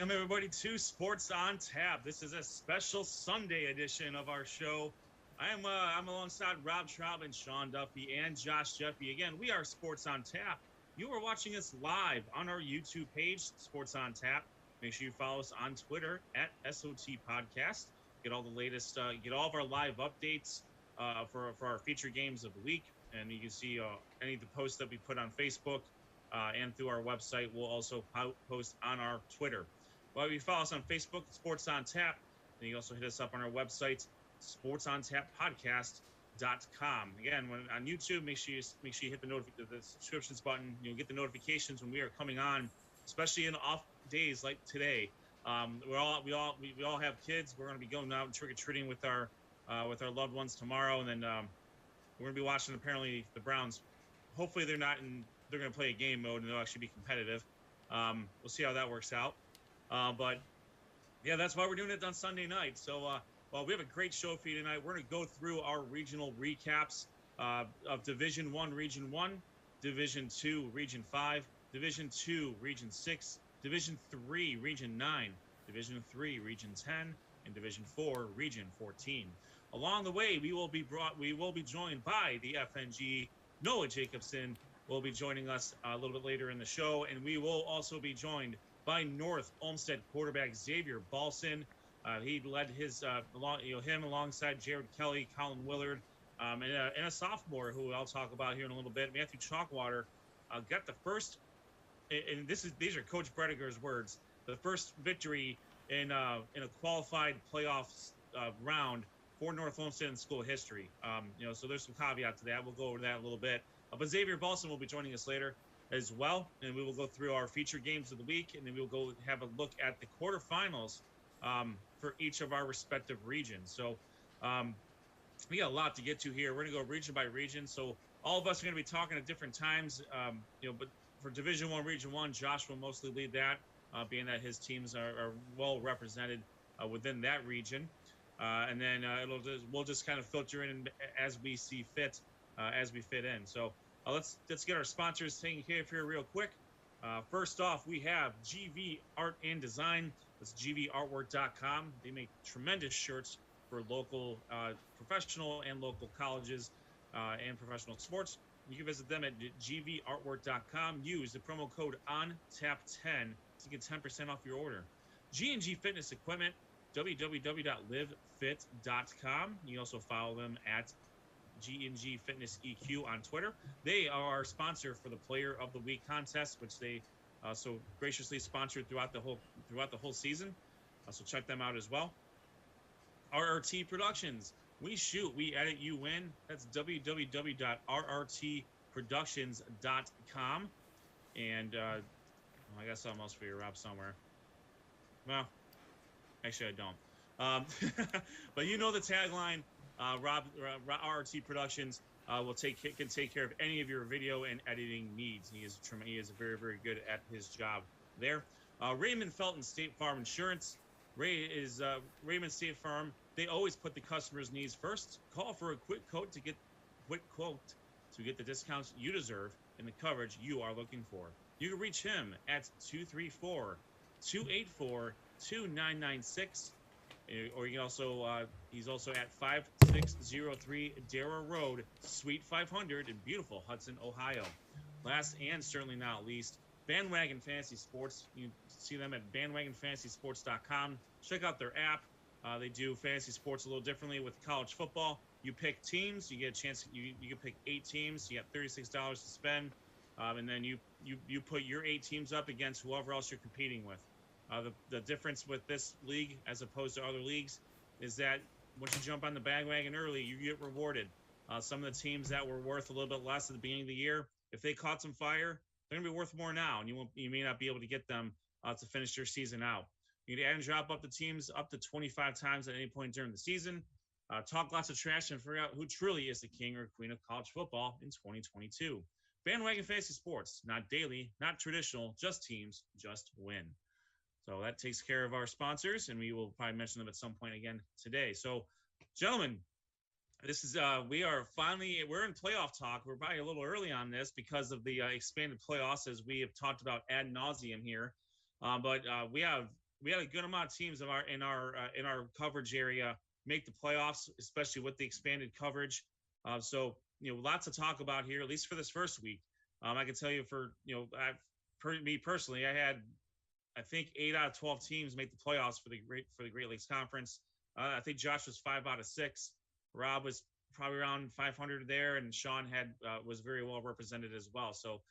Welcome everybody to Sports on Tap. This is a special Sunday edition of our show. I'm alongside Rob Traub and Sean Duffy and Josh Jeffy. Again, we are Sports on Tap. You are watching us live on our YouTube page, Sports on Tap. Make sure you follow us on Twitter at SOT Podcast. Get all the latest, get all of our live updates for our feature games of the week, and you can see any of the posts that we put on Facebook. And through our website, we'll also post on our Twitter. Well, you follow us on Facebook, Sports on Tap, and you also hit us up on our website, sportsontappodcast.com. Again, when on YouTube, make sure you hit the subscriptions button. You'll get the notifications when we are coming on, especially in off days like today. We all have kids. We're going to be going out and trick or treating with our loved ones tomorrow, and then we're going to be watching apparently the Browns. Hopefully, they're going to play a game mode and they'll actually be competitive. We'll see how that works out. But yeah, that's why we're doing it on Sunday night. So, we have a great show for you tonight. We're going to go through our regional recaps of Division 1, Region 1, Division 2, Region 5, Division 2, Region 6, Division 3, Region 9, Division 3, Region 10, and Division 4, Region 14. Along the way, we will be joined by the FNG. Noah Jacobson will be joining us a little bit later in the show, and we will also be joined by North Olmsted quarterback Xavier Balson. He led him alongside Jared Kelly, Colin Willard, and a sophomore who I'll talk about here in a little bit, Matthew Chalkwater, got the first. And these are Coach Brediger's words. The first victory in a qualified playoffs round for North Olmsted in school history. So there's some caveat to that. We'll go over that a little bit. But Xavier Balson will be joining us later as well, and we will go through our feature games of the week, and then we'll go have a look at the quarterfinals for each of our respective regions. So we got a lot to get to here. We're going to go region by region. So all of us are going to be talking at different times. But for Division 1, Region 1, Josh will mostly lead that, being that his teams are well represented within that region. And then we'll just kind of filter in as we see fit, as we fit in. So let's get our sponsors taken care of here real quick. First off, we have GV Art and Design. That's gvartwork.com. They make tremendous shirts for local professional and local colleges and professional sports. You can visit them at gvartwork.com. Use the promo code ONTAP10 to get 10% off your order. G&G Fitness Equipment, www.livefit.com. You can also follow them at G&G Fitness EQ on Twitter. They are our sponsor for the Player of the Week contest, which they so graciously sponsored throughout the whole season. So check them out as well. RRT Productions. We shoot, we edit, you win. That's www.rrtproductions.com. And I got something else for you, Rob, somewhere. Well, actually, I don't. But you know the tagline. Rob RRT Productions can take care of any of your video and editing needs. He is very, very good at his job there. Raymond Felton State Farm Insurance. Raymond State Farm. They always put the customer's needs first. Call for a quick quote to get the discounts you deserve and the coverage you are looking for. You can reach him at 234-284-2996. Or you can also, he's also at 5603 Dara Road, Suite 500 in beautiful Hudson, Ohio. Last and certainly not least, Bandwagon Fantasy Sports. You can see them at bandwagonfantasysports.com. Check out their app. They do fantasy sports a little differently with college football. You pick teams, you get a chance. You can pick 8 teams. You got $36 to spend, and then you put your 8 teams up against whoever else you're competing with. The difference with this league as opposed to other leagues is that once you jump on the bandwagon early, you get rewarded. Some of the teams that were worth a little bit less at the beginning of the year, if they caught some fire, they're going to be worth more now, and you may not be able to get them to finish your season out. You can add and drop up the teams up to 25 times at any point during the season. Talk lots of trash and figure out who truly is the king or queen of college football in 2022. Bandwagon Fantasy Sports, not daily, not traditional, just teams, just win. So that takes care of our sponsors, and we will probably mention them at some point again today. So, gentlemen, this is we're in playoff talk. We're probably a little early on this because of the expanded playoffs, as we have talked about ad nauseum here. But we have we had a good amount of teams in our coverage area make the playoffs, especially with the expanded coverage. So lots to talk about here, at least for this first week. I can tell you me personally, I think 8 out of 12 teams make the playoffs for the Great Lakes Conference. I think Josh was 5 out of 6. Rob was probably around 500 there, and Sean was very well represented as well. So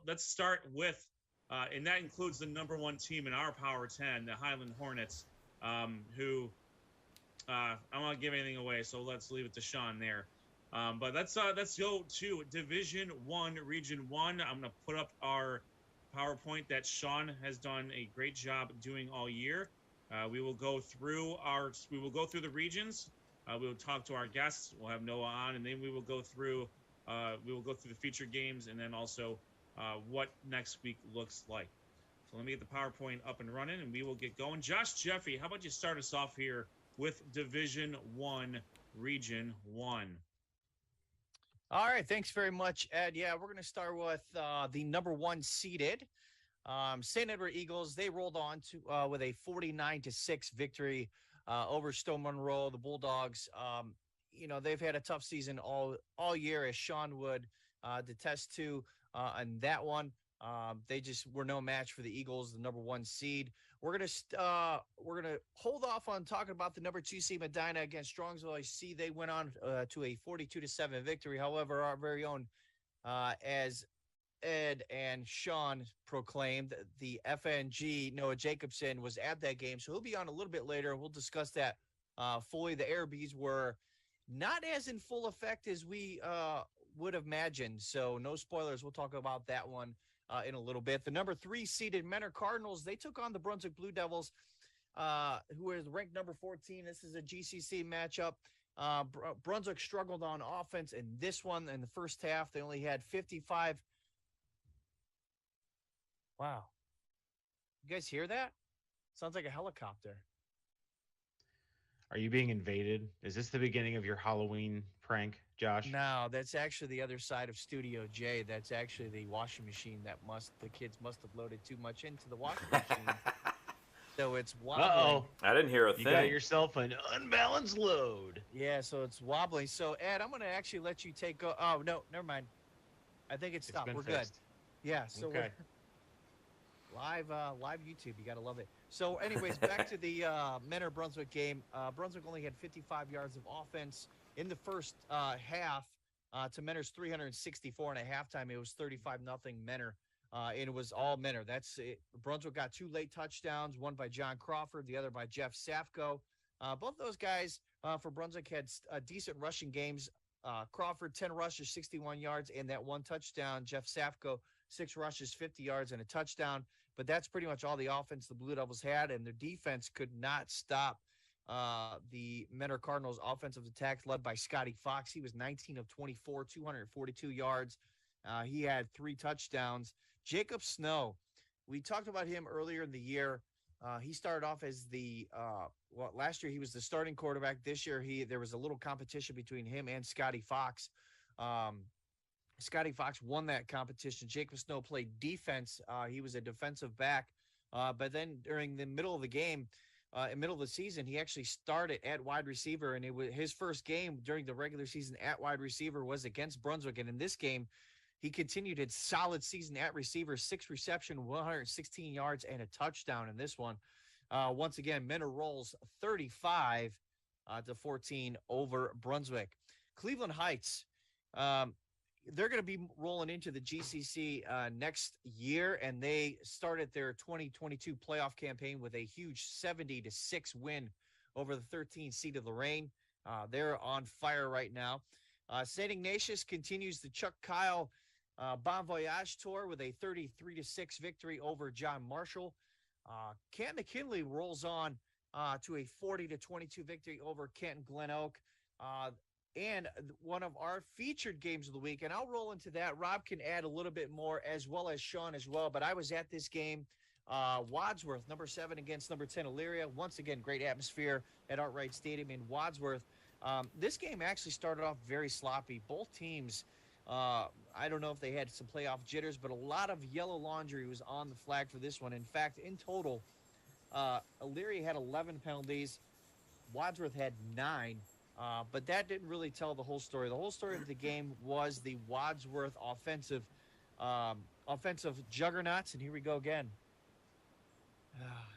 let's start with, and that includes the number 1 team in our Power 10, the Highland Hornets, who I don't want to give anything away, so let's leave it to Sean there. But let's go to Division 1, Region 1. I'm going to put up our PowerPoint that Sean has done a great job doing all year. We will go through the regions. We will talk to our guests. We'll have Noah on, and then we will go through the featured games, and then also what next week looks like. So let me get the PowerPoint up and running, and we will get going. Josh Jeffrey, how about you start us off here with Division 1, Region 1? All right, thanks very much, Ed. Yeah, we're going to start with the number 1 seeded St. Edward Eagles. They rolled on to with a 49-6 victory over Stone Monroe. The Bulldogs, they've had a tough season all year, as Sean would detest to. On that one, they just were no match for the Eagles, the number 1 seed. We're gonna hold off on talking about the number 2 seed Medina against Strongsville. I see they went on to a 42-7 victory. However, our very own, as Ed and Sean proclaimed, the FNG Noah Jacobson was at that game, so he'll be on a little bit later, and we'll discuss that fully. The Arabies were not as in full effect as we would have imagined, so no spoilers. We'll talk about that one in a little bit. The number 3 seeded Menor Cardinals, they took on the Brunswick Blue Devils, who is ranked number 14. This is a GCC matchup. Brunswick struggled on offense in this one. In the first half, they only had 55. Wow. You guys hear that? Sounds like a helicopter. Are you being invaded? Is this the beginning of your Halloween prank, Josh? No, that's actually the other side of Studio J. That's actually the washing machine that the kids must have loaded too much into the washing machine. So it's wobbling. Uh-oh. I didn't hear a thing. You got yourself an unbalanced load. Yeah, so it's wobbling. So, Ed, I'm going to actually let you take go. Oh, no, never mind. I think it's stopped. We're fixed. Good. Yeah, so okay. Live YouTube. You got to love it. So, anyways, back to the Menor Brunswick game. Brunswick only had 55 yards of offense in the first half to Menor's 364, and at halftime it was 35-0 Menor, and it was all Menor. That's it. Brunswick got 2 late touchdowns, one by John Crawford, the other by Jeff Safko. Both those guys for Brunswick had decent rushing games. Crawford, 10 rushes, 61 yards, and that 1 touchdown. Jeff Safko, 6 rushes, 50 yards, and a touchdown. But that's pretty much all the offense the Blue Devils had, and their defense could not stop the Menor Cardinals' offensive attacks, led by Scotty Fox. He was 19 of 24, 242 yards. He had 3 touchdowns. Jacob Snow, we talked about him earlier in the year. He started off as last year he was the starting quarterback. This year there was a little competition between him and Scotty Fox. Scotty Fox won that competition. Jacob Snow played defense. He was a defensive back. But then during the middle of the game, middle of the season, he actually started at wide receiver, and it was his first game during the regular season at wide receiver was against Brunswick. And in this game, he continued his solid season at receiver, 6 reception, 116 yards, and a touchdown in this one. Once again, Menor rolls 35-14 over Brunswick. Cleveland Heights, they're going to be rolling into the GCC next year, and they started their 2022 playoff campaign with a huge 70-6 win over the 13th seed of Lorraine. They're on fire right now. St. Ignatius continues the Chuck Kyle Bon Voyage tour with a 33-6 victory over John Marshall. Kent McKinley rolls on to a 40-22 victory over Kent Glen Oak. And one of our featured games of the week, and I'll roll into that. Rob can add a little bit more, as well as Sean as well. But I was at this game, Wadsworth, number 7 against number 10, Elyria. Once again, great atmosphere at Arkwright Stadium in Wadsworth. This game actually started off very sloppy. Both teams, I don't know if they had some playoff jitters, but a lot of yellow laundry was on the flag for this one. In fact, in total, Elyria had 11 penalties. Wadsworth had 9. But that didn't really tell the whole story. The whole story of the game was the Wadsworth offensive juggernauts. And here we go again.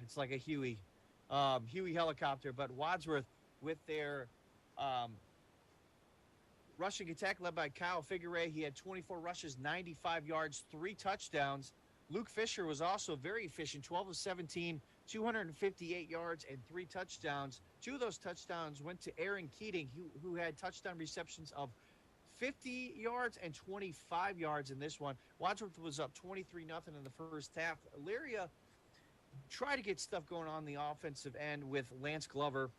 It's like a Huey helicopter. But Wadsworth, with their rushing attack led by Kyle Figueray, he had 24 rushes, 95 yards, 3 touchdowns. Luke Fisher was also very efficient, 12 of 17, 258 yards and 3 touchdowns. 2 of those touchdowns went to Aaron Keating, who had touchdown receptions of 50 yards and 25 yards in this one. Wadsworth was up 23-0 in the first half. Elyria tried to get stuff going on the offensive end with Lance Glover.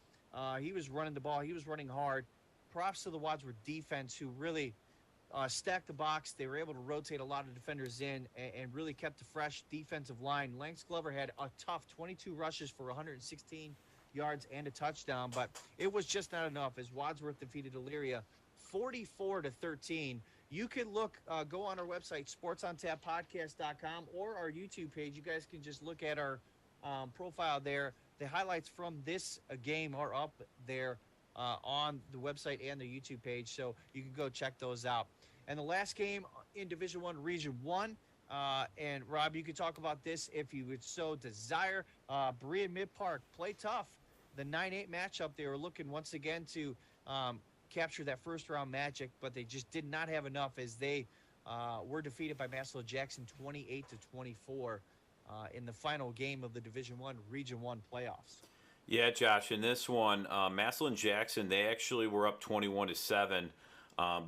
He was running the ball. He was running hard. Props to the Wadsworth defense, who really stacked the box. They were able to rotate a lot of defenders in and really kept a fresh defensive line. Lance Glover had a tough 22 rushes for 116 yards and a touchdown, but it was just not enough as Wadsworth defeated Elyria 44-13. You can go on our website, sportsontapodcast.com, or our YouTube page. You guys can just look at our profile there. The highlights from this game are up there on the website and the YouTube page, so you can go check those out. And the last game in Division I, Region 1, and Rob, you can talk about this if you would so desire. Berea Mid-Park play tough. The 9-8 matchup, they were looking once again to capture that first-round magic, but they just did not have enough as they were defeated by Massillon Jackson 28-24 in the final game of the Division I, Region 1 playoffs. Yeah, Josh, in this one, Massillon Jackson, they actually were up 21-7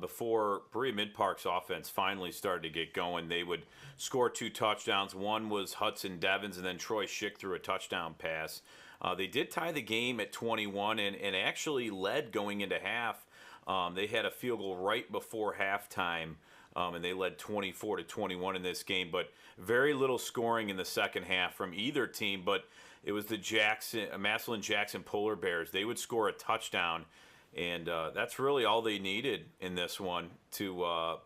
before Berea Mid-Park's offense finally started to get going. They would score 2 touchdowns. One was Hudson Devins, and then Troy Schick threw a touchdown pass. They did tie the game at 21 and actually led going into half. They had a field goal right before halftime, and they led 24-21 in this game. But very little scoring in the second half from either team, but it was the Massillon Jackson Polar Bears. They would score a touchdown, and that's really all they needed in this one to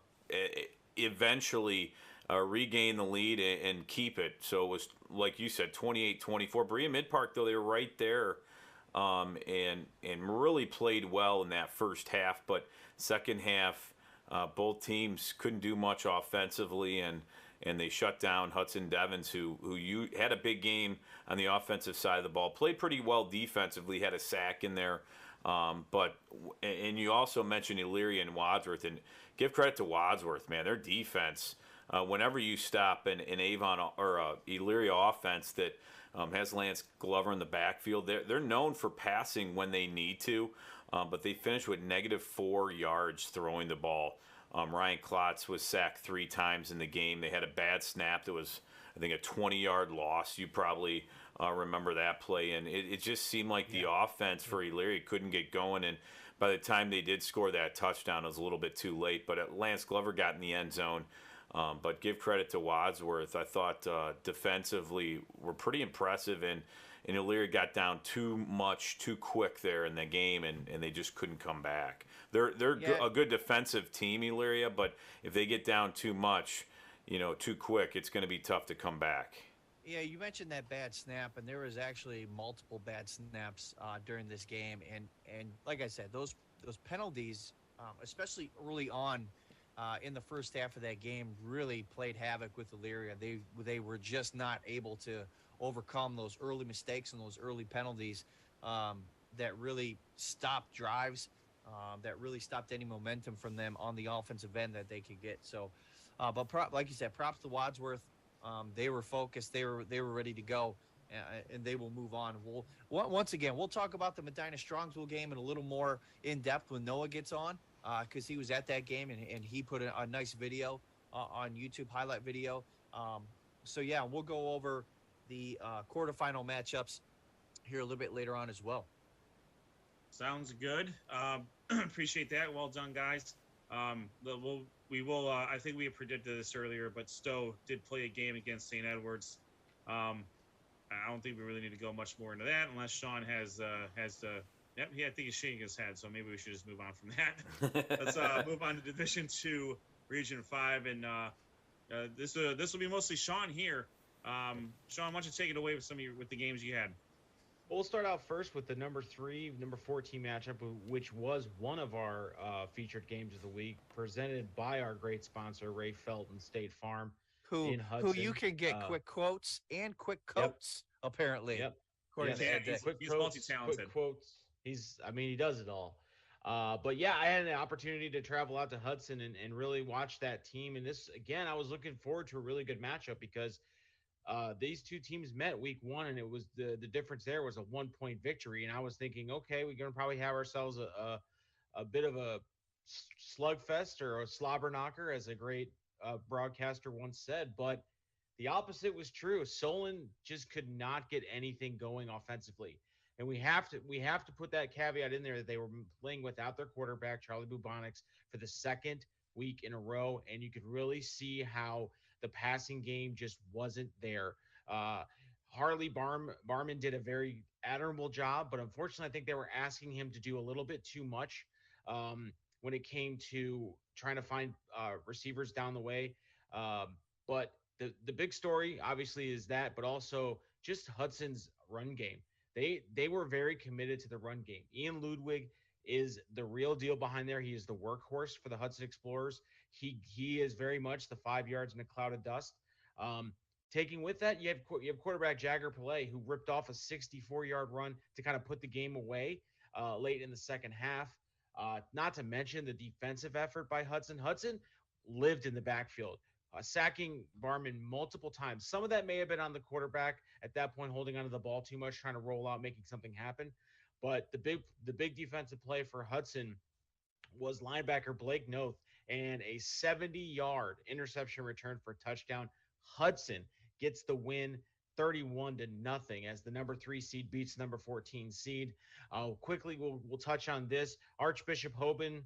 eventually regain the lead and keep it. So it was, like you said, 28-24. Berea Mid-Park, though, they were right there and really played well in that first half. But second half, both teams couldn't do much offensively, and they shut down Hudson Devins, who you had a big game on the offensive side of the ball. Played pretty well defensively, had a sack in there. And you also mentioned Elyria and Wadsworth, and give credit to Wadsworth, man. Their defense, whenever you stop an Avon or Elyria offense that has Lance Glover in the backfield, they're known for passing when they need to, but they finished with -4 yards throwing the ball. Ryan Klotz was sacked 3 times in the game. They had a bad snap that was, I think, a 20-yard loss. You probably remember that play. And it just seemed like the offense for Elyria couldn't get going. And by the time they did score that touchdown, it was a little bit too late. But Lance Glover got in the end zone. But give credit to Wadsworth. I thought defensively were pretty impressive. And Elyria got down too quick there in the game, and they just couldn't come back. They're a good defensive team, Elyria, but if they get down too much, too quick, it's going to be tough to come back. Yeah, you mentioned that bad snap, and there was actually multiple bad snaps during this game, and like I said, those penalties, especially early on in the first half of that game, really played havoc with Elyria. They were just not able to overcome those early mistakes and those early penalties that really stopped drives, that really stopped any momentum from them on the offensive end that they could get. So, like you said, props to Wadsworth. They were focused. They were ready to go, and they will move on. Once again, we'll talk about the Medina Strongsville game in a little more in depth when Noah gets on, because he was at that game and he put a nice video on YouTube, highlight video. So yeah, we'll go over the quarterfinal matchups here a little bit later on as well. Sounds good. Appreciate that. Well done, guys. We will. I think we had predicted this earlier, but Stowe did play a game against St. Edwards. I don't think we really need to go much more into that unless Sean has the. Yep, I think he's shaking his head, so maybe we should just move on from that. Let's move on to Division II, Region 5, and this will be mostly Sean here. Sean, why don't you take it away with with the games you had? We'll start out first with the number 14 matchup, which was one of our featured games of the week, presented by our great sponsor, Ray Felton State Farm in Who you Hudson. can get quick quotes and quick Yep. coats, apparently. Yep. According Yes. to Ed Day. He's multi-talented. Quick quotes. He does it all. But yeah, I had an opportunity to travel out to Hudson and really watch that team. And this, again, I was looking forward to a really good matchup because these two teams met week one, and it was the difference there was a 1-point victory. And I was thinking, okay, we're going to probably have ourselves a bit of a slugfest or a slobber knocker, as a great broadcaster once said. But the opposite was true. Solon just could not get anything going offensively. And we have to put that caveat in there that they were playing without their quarterback, Charlie Bubonics, for the second week in a row. And you could really see how the passing game just wasn't there. Harley Barman did a very admirable job, but unfortunately, I think they were asking him to do a little bit too much when it came to trying to find receivers down the way. But the big story, obviously, is that, but also just Hudson's run game. They were very committed to the run game. Ian Ludwig is the real deal behind there. He is the workhorse for the Hudson Explorers. He is very much the 5 yards in a cloud of dust. Taking with that, you have quarterback Jagger Pillay, who ripped off a 64-yard run to kind of put the game away late in the second half. Not to mention the defensive effort by Hudson. Hudson lived in the backfield, sacking Barman multiple times. Some of that may have been on the quarterback at that point, holding onto the ball too much, trying to roll out, making something happen. But the big defensive play for Hudson was linebacker Blake Noth and a 70-yard interception return for a touchdown. Hudson gets the win 31-0 as the number 3 seed beats the number 14 seed. Quickly, we'll touch on this. Archbishop Hoban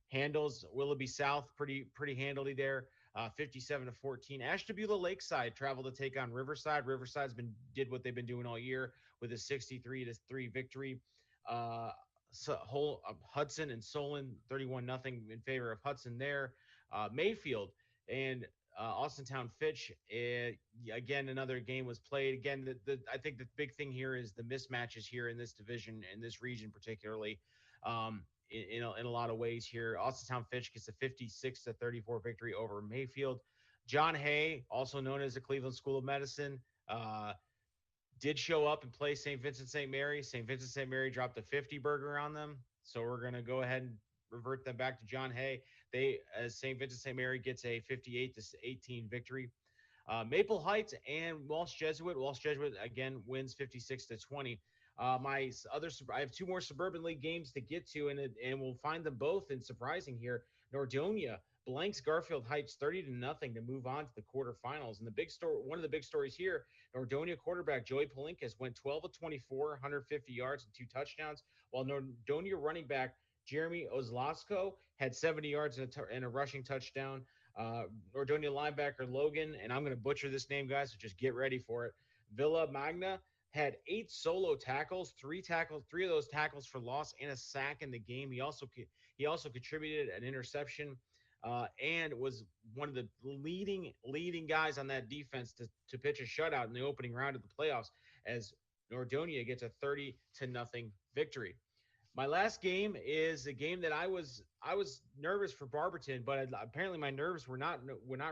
handles Willoughby South pretty handily there. 57-14. Ashtabula Lakeside traveled to take on Riverside. Riverside's did what they've been doing all year with a 63-3 victory. Hudson and Solon 31-0 in favor of Hudson there. Mayfield and Austintown Fitch, again, another game was played. Again, I think the big thing here is the mismatches here in this division, in this region particularly. In a lot of ways here. Austintown Fitch gets a 56-34 victory over Mayfield. John Hay, also known as the Cleveland School of Medicine, did show up and play St. Vincent St. Mary. St. Vincent St. Mary dropped a 50 burger on them. So we're going to go ahead and revert them back to John Hay. St. Vincent St. Mary gets a 58-18 victory. Maple Heights and Walsh Jesuit. Walsh Jesuit, again, wins 56-20. I have 2 more Suburban League games to get to, and we'll find them both in surprising here. Nordonia blanks Garfield Heights 30-0 to move on to the quarterfinals. And one of the big stories here, Nordonia quarterback Joey Palinkas went 12 of 24, 150 yards and 2 touchdowns, while Nordonia running back Jeremy Ozlasko had 70 yards and a rushing touchdown. Nordonia linebacker Logan, and I'm going to butcher this name, guys, so just get ready for it. Villa Magna had 8 solo tackles, 3 of those tackles for loss and a sack in the game. He also contributed an interception and was one of the leading guys on that defense to pitch a shutout in the opening round of the playoffs as Nordonia gets a 30-0 victory. My last game is a game that I was nervous for Barberton, but apparently my nerves were not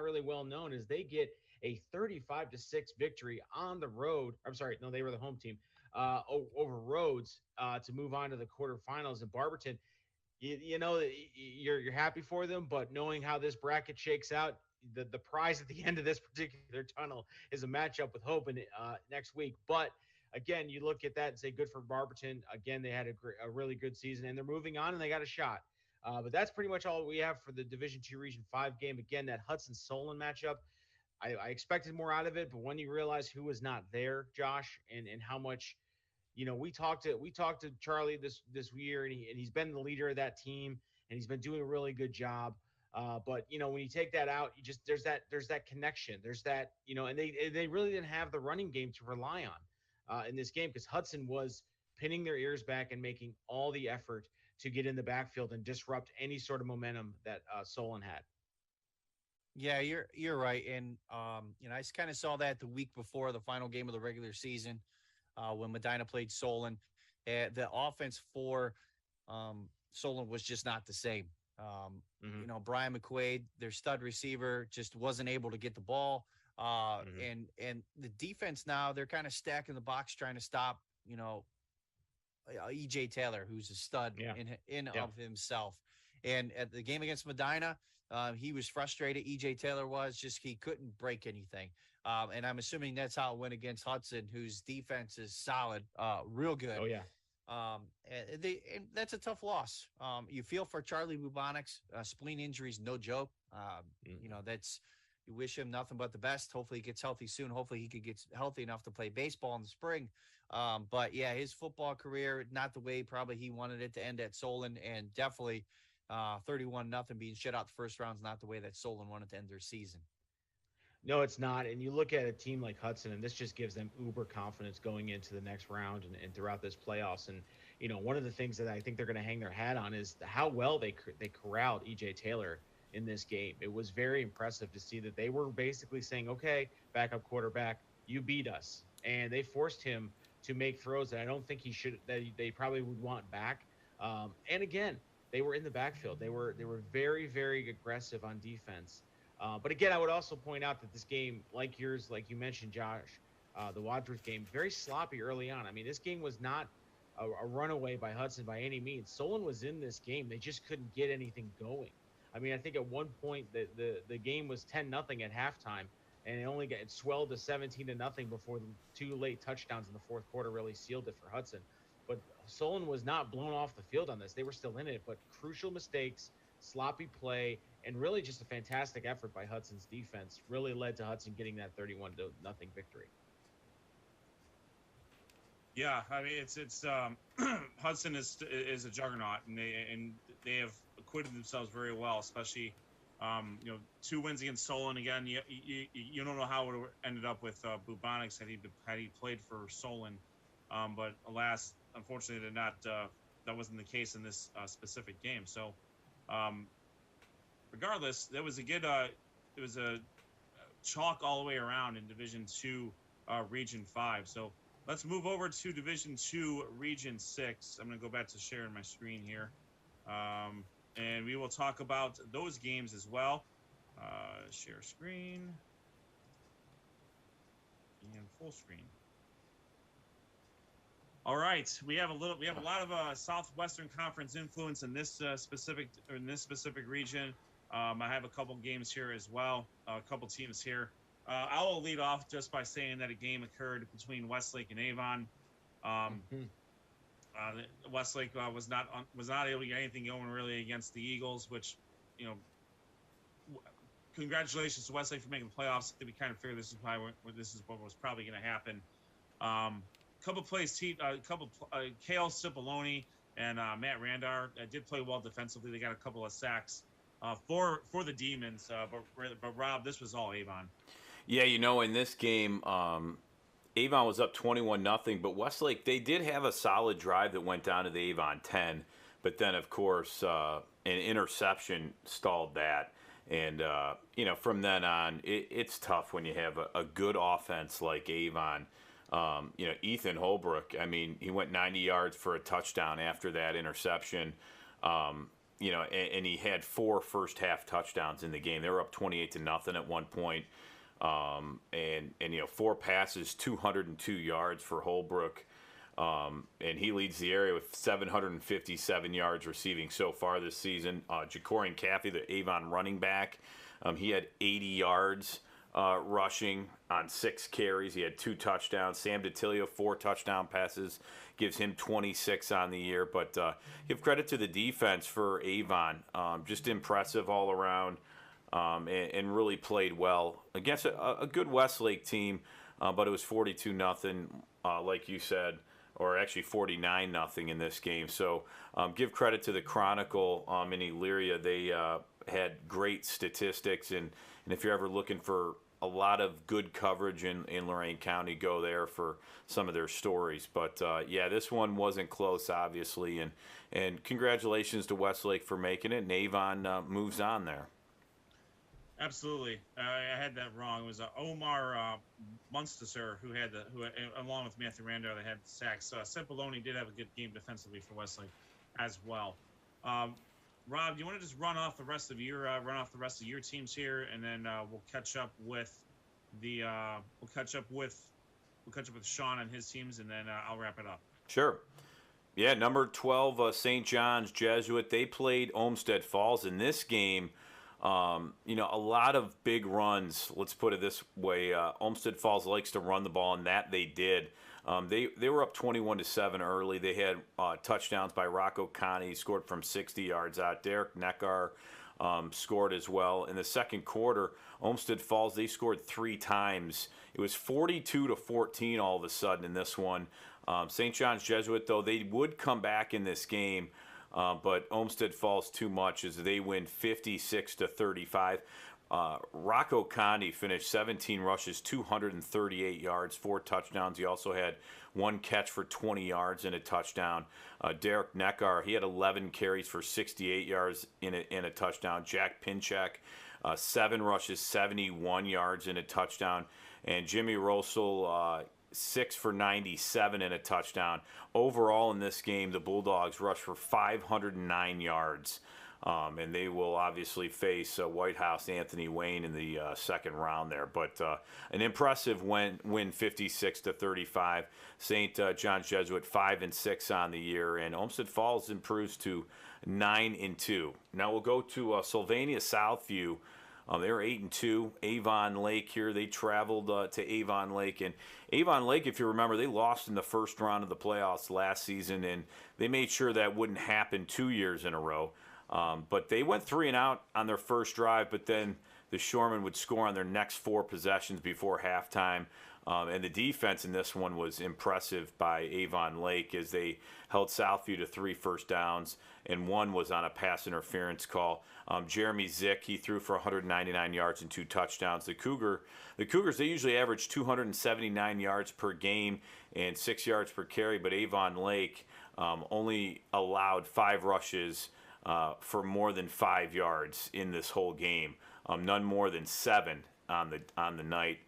really well known as they get a 35-6 victory on the road. I'm sorry, no, they were the home team over Rhodes to move on to the quarterfinals. And Barberton, you're happy for them, but knowing how this bracket shakes out, the prize at the end of this particular tunnel is a matchup with Hope next week. But again, you look at that and say good for Barberton. Again, they had a really good season, and they're moving on, and they got a shot. But that's pretty much all we have for the Division II Region 5 game. Again, that Hudson-Solon matchup, I expected more out of it, but when you realize who was not there, Josh, and how much, we talked to Charlie this year, and he's been the leader of that team, and he's been doing a really good job. But when you take that out, there's that connection. There's that, and they really didn't have the running game to rely on in this game because Hudson was pinning their ears back and making all the effort to get in the backfield and disrupt any sort of momentum that Solon had. Yeah, you're right, and I kind of saw that the week before the final game of the regular season, when Medina played Solon. The offense for Solon was just not the same. Brian McQuaid, their stud receiver, just wasn't able to get the ball. And the defense now, they're kind of stacking the box, trying to stop EJ Taylor, who's a stud Yeah. in Yeah. of himself. And at the game against Medina, he was frustrated. EJ Taylor was just he couldn't break anything. And I'm assuming that's how it went against Hudson, whose defense is solid, real good. Oh yeah. And that's a tough loss. You feel for Charlie Bubonics. Spleen injuries, no joke. That's you wish him nothing but the best. Hopefully he gets healthy soon. Hopefully he could get healthy enough to play baseball in the spring. But yeah, his football career, not the way probably he wanted it to end at Solon, and definitely 31-0 being shut out the first round is not the way that Solon wanted to end their season. No, it's not. And you look at a team like Hudson, and this just gives them uber confidence going into the next round and throughout this playoffs. And, one of the things that I think they're going to hang their hat on is how well they corralled E.J. Taylor in this game. It was very impressive to see that they were basically saying, okay, backup quarterback, you beat us. And they forced him to make throws that I don't think that they probably would want back. And again, they were in the backfield. They were very, very aggressive on defense. But again, I would also point out that this game, like yours, like you mentioned, Josh, the Wadsworth game, very sloppy early on. I mean, this game was not a runaway by Hudson by any means. Solon was in this game. They just couldn't get anything going. I mean, I think at one point the game was 10-0 at halftime, and it swelled to 17-0 before the two late touchdowns in the fourth quarter really sealed it for Hudson. But Solon was not blown off the field on this. They were still in it, but crucial mistakes, sloppy play, and really just a fantastic effort by Hudson's defense really led to Hudson getting that 31-0 victory. Yeah, I mean it's Hudson is a juggernaut, and they have acquitted themselves very well, especially 2 wins against Solon. Again, you don't know how it ended up with Bubonics had he played for Solon, but alas, unfortunately, that wasn't the case in this specific game. So, regardless, there was it was a chalk all the way around in Division II, Region 5. So let's move over to Division II, Region 6. I'm going to go back to sharing my screen here. And we will talk about those games as well. Share screen. And full screen. All right, we have a lot of Southwestern Conference influence in this specific region. I have a couple games here as well, a couple teams here. I will lead off just by saying that a game occurred between Westlake and Avon. Westlake was not able to get anything going really against the Eagles, which, congratulations to Westlake for making the playoffs. We kind of figured this is what was probably going to happen. Couple plays, Kale Cipollone and Matt Randar did play well defensively. They got a couple of sacks for the Demons, but Rob, this was all Avon. Yeah, in this game, Avon was up 21-0, but Westlake, they did have a solid drive that went down to the Avon 10, but then, of course, an interception stalled that. And, from then on, it's tough when you have a good offense like Avon. Ethan Holbrook, I mean, he went 90 yards for a touchdown after that interception. And he had 4 first-half touchdowns in the game. They were up 28-0 at one point. And 4 passes, 202 yards for Holbrook. And he leads the area with 757 yards receiving so far this season. Jacorian Caffey, the Avon running back, he had 80 yards rushing on 6 carries. He had 2 touchdowns. Sam DiTilio, 4 touchdown passes, gives him 26 on the year. But give credit to the defense for Avon. Just impressive all around. And really played well against a good Westlake team, but it was 42-0, like you said, or actually 49-0 in this game. So give credit to the Chronicle in Elyria. They had great statistics, and if you're ever looking for a lot of good coverage in Lorain County, go there for some of their stories. But this one wasn't close, obviously, and congratulations to Westlake for making it, and Avon moves on there. Absolutely. I had that wrong. It was Omar Munster who along with Matthew Randall, they had sacks. Cipollone did have a good game defensively for Westlake as well. Rob, do you want to just run off the rest of your teams here, and then we'll catch up with Sean and his teams, and then I'll wrap it up. Sure. Yeah, number 12, St. John's Jesuit. They played Olmsted Falls in this game. A lot of big runs. Let's put it this way: Olmsted Falls likes to run the ball, and that they did. They were up 21-7 early. They had touchdowns by Rocco Conti, scored from 60 yards out. Derek Neckar scored as well. In the second quarter, Olmsted Falls, they scored 3 times. It was 42-14 all of a sudden in this one. St. John's Jesuit, though, they would come back in this game, but Olmsted Falls too much as they win 56-35. Rocco Conti finished 17 rushes, 238 yards, 4 touchdowns. He also had 1 catch for 20 yards and a touchdown. Derek Neckar, he had 11 carries for 68 yards in a touchdown. Jack Pinchak, 7 rushes, 71 yards and a touchdown. And Jimmy Rosel, 6 for 97 and a touchdown. Overall in this game, the Bulldogs rushed for 509 yards. And they will obviously face White House Anthony Wayne in the second round there. But an impressive win 56-35. St. John's Jesuit 5-6 on the year, and Olmsted Falls improves to 9-2. Now we'll go to Sylvania Southview. They were 8-2. Avon Lake here. They traveled to Avon Lake, and Avon Lake, if you remember, they lost in the first round of the playoffs last season, and they made sure that wouldn't happen 2 years in a row. But they went 3-and-out on their first drive, but then the Shoremen would score on their next 4 possessions before halftime. And the defense in this one was impressive by Avon Lake as they held Southview to 3 first downs, and 1 was on a pass interference call. Jeremy Zick, he threw for 199 yards and 2 touchdowns. The Cougars, they usually average 279 yards per game and 6 yards per carry, but Avon Lake only allowed 5 rushes for more than 5 yards in this whole game. None more than 7 on the night.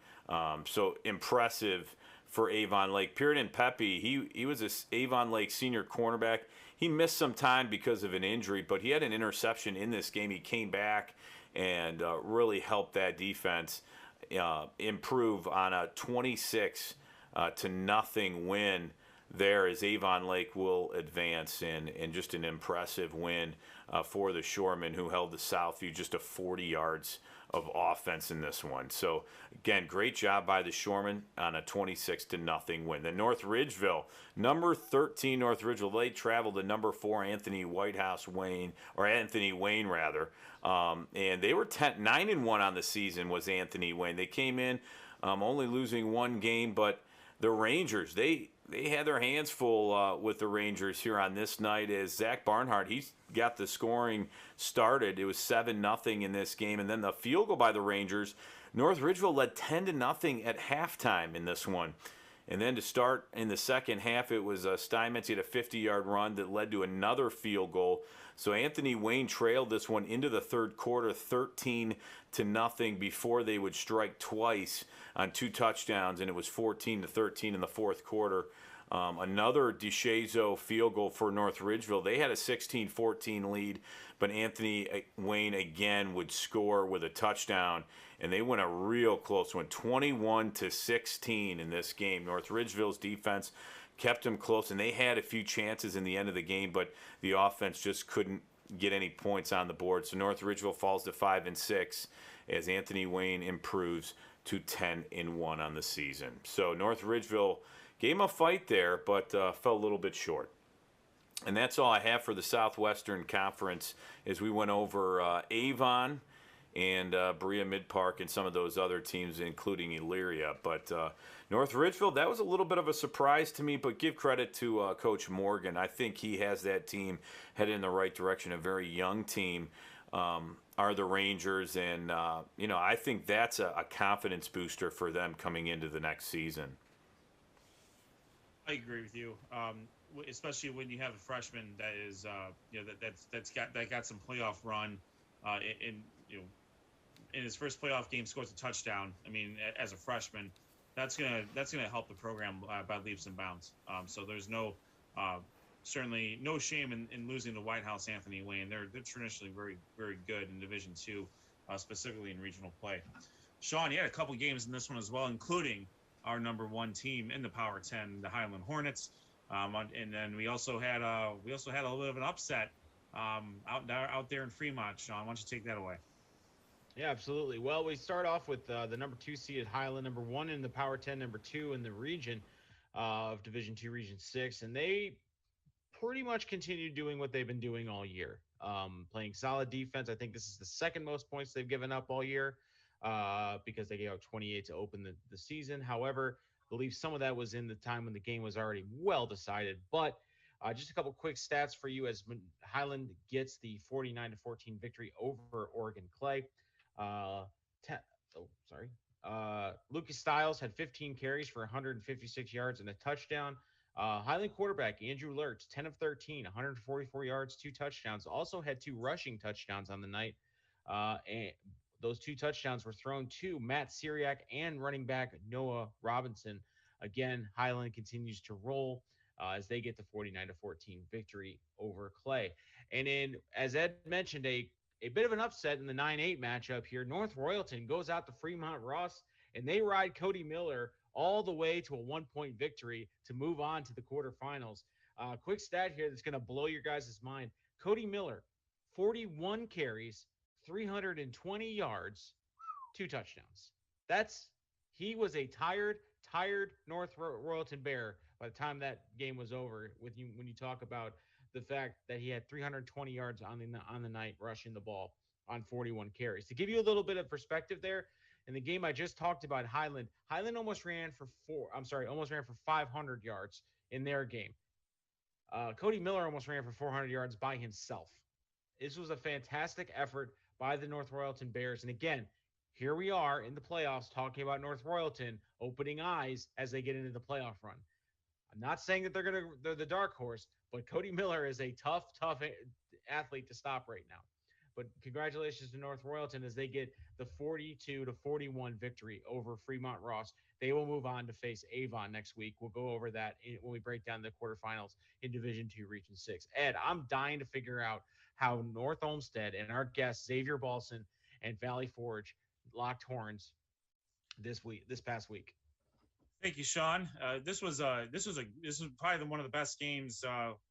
So impressive for Avon Lake. Puritan Pepe, he was a Avon Lake senior cornerback. He missed some time because of an injury, but he had an interception in this game. He came back and really helped that defense improve on a 26-0 win there, as Avon Lake will advance, and just an impressive win for the Shoremen, who held the Southview just to 40 yards of offense in this one. So again, great job by the Shoremen on a 26-0 win. Then North Ridgeville, number 13 North Ridgeville, they traveled to number 4 Anthony Wayne, and they were 9-1 on the season was Anthony Wayne. They came in only losing 1 game, but the Rangers, they had their hands full with the Rangers here on this night, as Zach Barnhart, he got the scoring started. It was 7-0 in this game, and then the field goal by the Rangers. North Ridgeville led 10-0 at halftime in this one. And then to start in the second half, it was Steinmetz. He had a 50-yard run that led to another field goal. So Anthony Wayne trailed this one into the third quarter, 13-0, before they would strike twice on 2 touchdowns, and it was 14-13 in the fourth quarter. Another DeShazo field goal for North Ridgeville. They had a 16-14 lead, but Anthony Wayne again would score with a touchdown, and they went a real close one, 21-16 in this game. North Ridgeville's defense kept them close, and they had a few chances in the end of the game, but the offense just couldn't get any points on the board. So North Ridgeville falls to 5-6 as Anthony Wayne improves to 10-1 on the season. So North Ridgeville gave him a fight there, but fell a little bit short. And that's all I have for the Southwestern Conference as we went over Avon and Berea Mid-Park and some of those other teams, including Elyria. But North Ridgeville, that was a little bit of a surprise to me, but give credit to Coach Morgan. I think he has that team headed in the right direction, a very young team. Are the Rangers, and I think that's a confidence booster for them coming into the next season. I agree with you, especially when you have a freshman that is, that got some playoff run, in his first playoff game scores a touchdown, I mean, as a freshman, that's gonna help the program by leaps and bounds. So there's certainly no shame in losing to White House Anthony Wayne. They're traditionally very, very good in Division II, specifically in regional play. Sean, you had a couple games in this one as well, including our number 1 team in the Power 10, the Highland Hornets. And then we also had a little bit of an upset out there in Fremont. Sean, why don't you take that away? Yeah, absolutely. Well, we start off with the number 2 seeded Highland, number 1 in the Power 10, number 2 in the region of Division II, Region 6, and they pretty much continued doing what they've been doing all year, playing solid defense. I think this is the second most points they've given up all year because they gave up 28 to open the season. However, I believe some of that was in the time when the game was already well decided. But just a couple quick stats for you as Highland gets the 49-14 victory over Oregon Clay. Lucas Stiles had 15 carries for 156 yards and a touchdown. Highland quarterback Andrew Lurch, 10 of 13, 144 yards, 2 touchdowns. Also had 2 rushing touchdowns on the night. And those 2 touchdowns were thrown to Matt Syriac and running back Noah Robinson. Again, Highland continues to roll as they get the 49-14 victory over Clay. And as Ed mentioned, a bit of an upset in the 9-8 matchup here. North Royalton goes out to Fremont Ross, and they ride Cody Miller all the way to a 1-point victory to move on to the quarterfinals. Quick stat here that's going to blow your guys' mind. Cody Miller, 41 carries, 320 yards, 2 touchdowns. He was a tired North Royalton Bear by the time that game was over. When you talk about the fact that he had 320 yards on the night rushing the ball on 41 carries. To give you a little bit of perspective there, in the game I just talked about, Highland almost ran for 500 yards in their game. Cody Miller almost ran for 400 yards by himself. This was a fantastic effort by the North Royalton Bears. And again, here we are in the playoffs talking about North Royalton opening eyes as they get into the playoff run. I'm not saying that they're the dark horse, but Cody Miller is a tough athlete to stop right now. But congratulations to North Royalton as they get the 42-41 victory over Fremont Ross. They will move on to face Avon next week. We'll go over that when we break down the quarterfinals in Division II, Region 6. Ed, I'm dying to figure out how North Olmsted and our guests Xavier Balson and Valley Forge locked horns this past week. Thank you, Sean. This was probably one of the best games.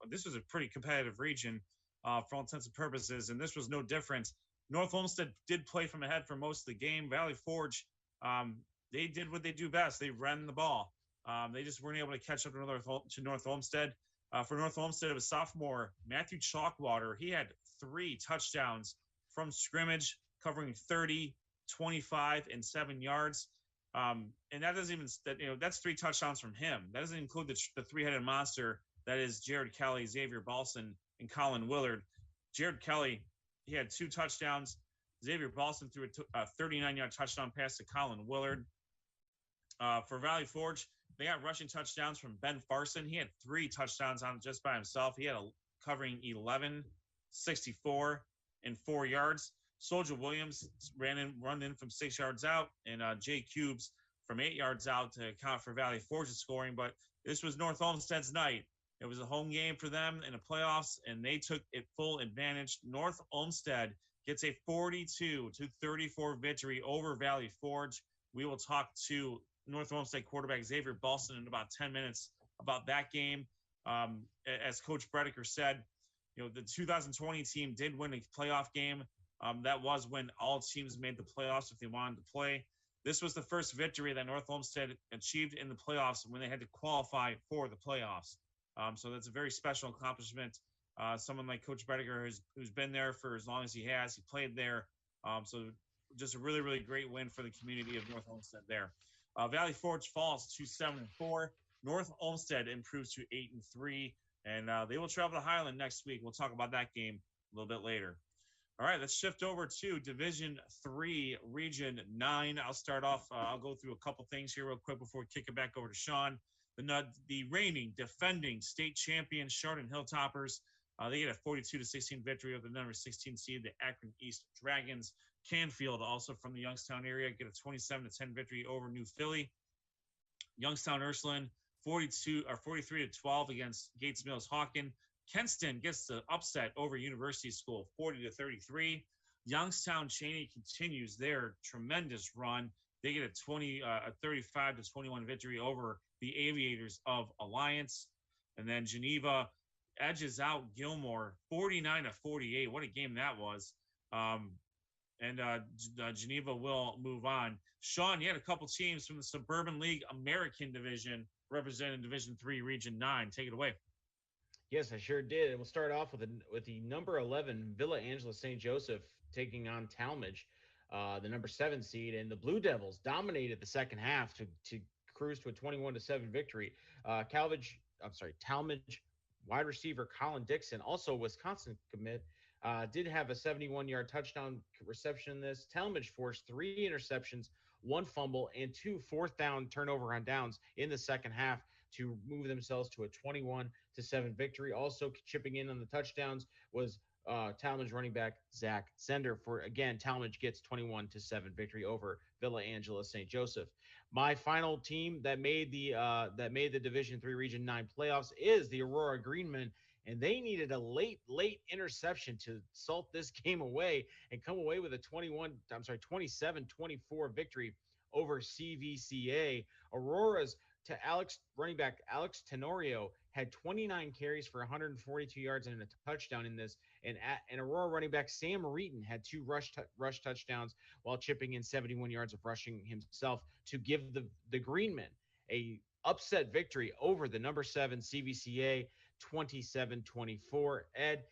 This was a pretty competitive region for all intents and purposes, and this was no different. North Olmsted did play from ahead for most of the game. Valley Forge, they did what they do best. They ran the ball. They just weren't able to catch up to North Olmsted. For North Olmsted, it was sophomore Matthew Chalkwater. He had 3 touchdowns from scrimmage, covering 30, 25, and 7 yards. And that doesn't even that's 3 touchdowns from him. That doesn't include the 3-headed monster that is Jared Kelly, Xavier Balson, and Colin Willard. Jared Kelly, he had 2 touchdowns. Xavier Balson threw a 39-yard touchdown pass to Colin Willard. For Valley Forge, they got rushing touchdowns from Ben Farson. He had 3 touchdowns on just by himself. He had covering 11, 64, and 4 yards. Soldier Williams run in from 6 yards out, and Jay Cubes from 8 yards out to account for Valley Forge's scoring. But this was North Olmsted's night. It was a home game for them in the playoffs, and they took it full advantage. North Olmsted gets a 42-34 victory over Valley Forge. We will talk to North Olmsted quarterback Xavier Balson in about 10 minutes about that game. As Coach Bredeker said, the 2020 team did win a playoff game. That was when all teams made the playoffs if they wanted to play. This was the first victory that North Olmsted achieved in the playoffs when they had to qualify for the playoffs. So that's a very special accomplishment. Someone like Coach Bredeker who's been there for as long as he has. He played there. So just a really, really great win for the community of North Olmsted there. Valley Forge falls to 7-4. North Olmsted improves to 8-3. And they will travel to Highland next week. We'll talk about that game a little bit later. All right, let's shift over to Division 3, Region 9. I'll start off. I'll go through a couple things here real quick before we kick it back over to Sean. The reigning, defending state champion Chardon Hilltoppers They get a 42-16 victory over the number 16 seed, the Akron East Dragons. Canfield, also from the Youngstown area, get a 27-10 victory over New Philly. Youngstown Ursuline, 43-12 against Gates Mills Hawken. Kenston gets the upset over University School, 40-33. Youngstown Cheney continues their tremendous run. They get a 35-21 victory over the Aviators of Alliance. And then Geneva edges out Gilmore, 49-48. What a game that was. Geneva will move on. Sean, you had a couple teams from the Suburban League American Division representing Division 3 Region 9. Take it away. Yes, I sure did. And we'll start off with the number 11 Villa Angela St. Joseph taking on Talmadge, the number 7 seed, and the Blue Devils dominated the second half to cruise to a 21-7 victory. Talmadge wide receiver Colin Dixon, also Wisconsin commit, did have a 71-yard touchdown reception in this. Talmadge forced 3 interceptions, 1 fumble, and 2 fourth down turnover on downs in the second half to move themselves to a 21-7 victory. Also chipping in on the touchdowns was Talmadge running back Zach Zender. For again, Talmadge gets 21-7 victory over Villa Angela St. Joseph. My final team that made the Division 3 Region 9 playoffs is the Aurora Greenmen, and they needed a late interception to salt this game away and come away with a 27-24 victory over CVCA. Aurora's running back Alex Tenorio had 29 carries for 142 yards and a touchdown in this. And Aurora running back Sam Reeton had 2 rush touchdowns while chipping in 71 yards of rushing himself to give the Greenmen a upset victory over the number 7 CVCA, 27-24. Ed,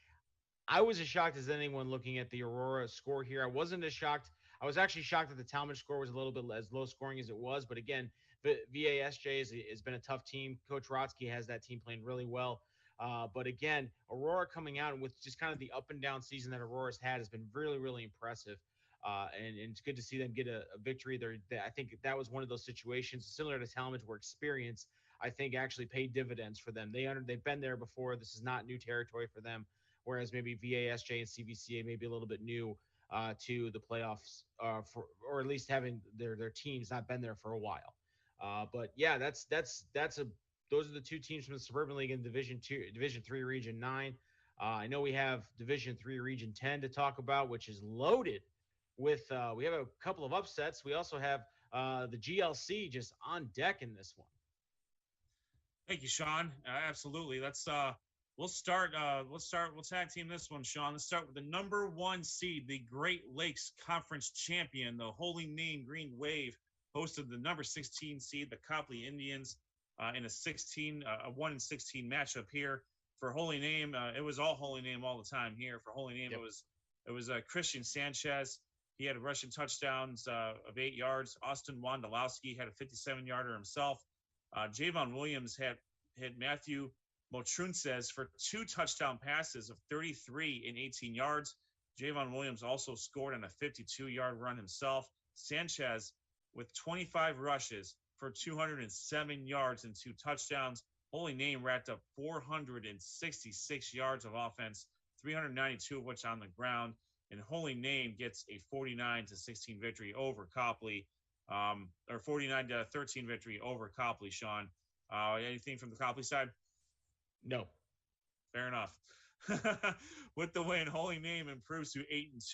I was as shocked as anyone looking at the Aurora score here. I wasn't as shocked. I was actually shocked that the Talmadge score was a little bit as low scoring as it was. But again, VASJ has been a tough team. Coach Rotsky has that team playing really well. But again, Aurora coming out with just kind of the up and down season that Aurora's had has been really, really impressive. And it's good to see them get a victory. I think that was one of those situations similar to Talmadge where experience, I think, actually paid dividends for them. They've been there before. This is not new territory for them, whereas maybe VASJ and CVCA may be a little bit new to the playoffs, or at least having their teams not been there for a while. But yeah, those are the 2 teams from the Suburban League in Division 3 Region 9. I know we have Division 3 Region 10 to talk about, which is loaded with we have a couple of upsets. We also have the GLC just on deck in this one. Thank you, Sean. Absolutely. We'll tag team this one, Sean. Let's start with the number 1 seed, the Great Lakes Conference champion, the Holy Name Green Wave, hosted the number 16 seed, the Copley Indians, in a 1-16 matchup here. For Holy Name, it was all Holy Name all the time here. For Holy Name, yep. it was Christian Sanchez. He had rushing touchdowns of 8 yards. Austin Wondolowski had a 57-yarder himself. Javon Williams had Matthew Motrunces for 2 touchdown passes of 33 and 18 yards. Javon Williams also scored on a 52-yard run himself. Sanchez with 25 rushes for 207 yards and 2 touchdowns. Holy Name racked up 466 yards of offense, 392 of which on the ground. And Holy Name gets a 49-16 victory over Copley, or 49-13 victory over Copley, Sean. Anything from the Copley side? No. Fair enough. With the win, Holy Name improves to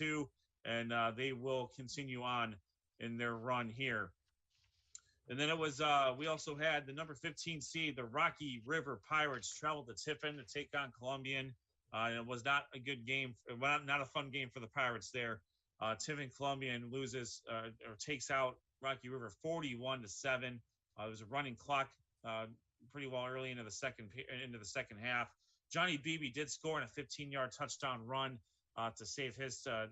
8-2, and they will continue on in their run here. And then it was we also had the number 15 seed, the Rocky River Pirates, traveled to Tiffin to take on Columbian. And it was not a good game, not a fun game for the Pirates there. Tiffin Columbian loses or takes out Rocky River 41-7. There was a running clock pretty well early into the second half. Johnny Beebe did score in a 15-yard touchdown run to save his to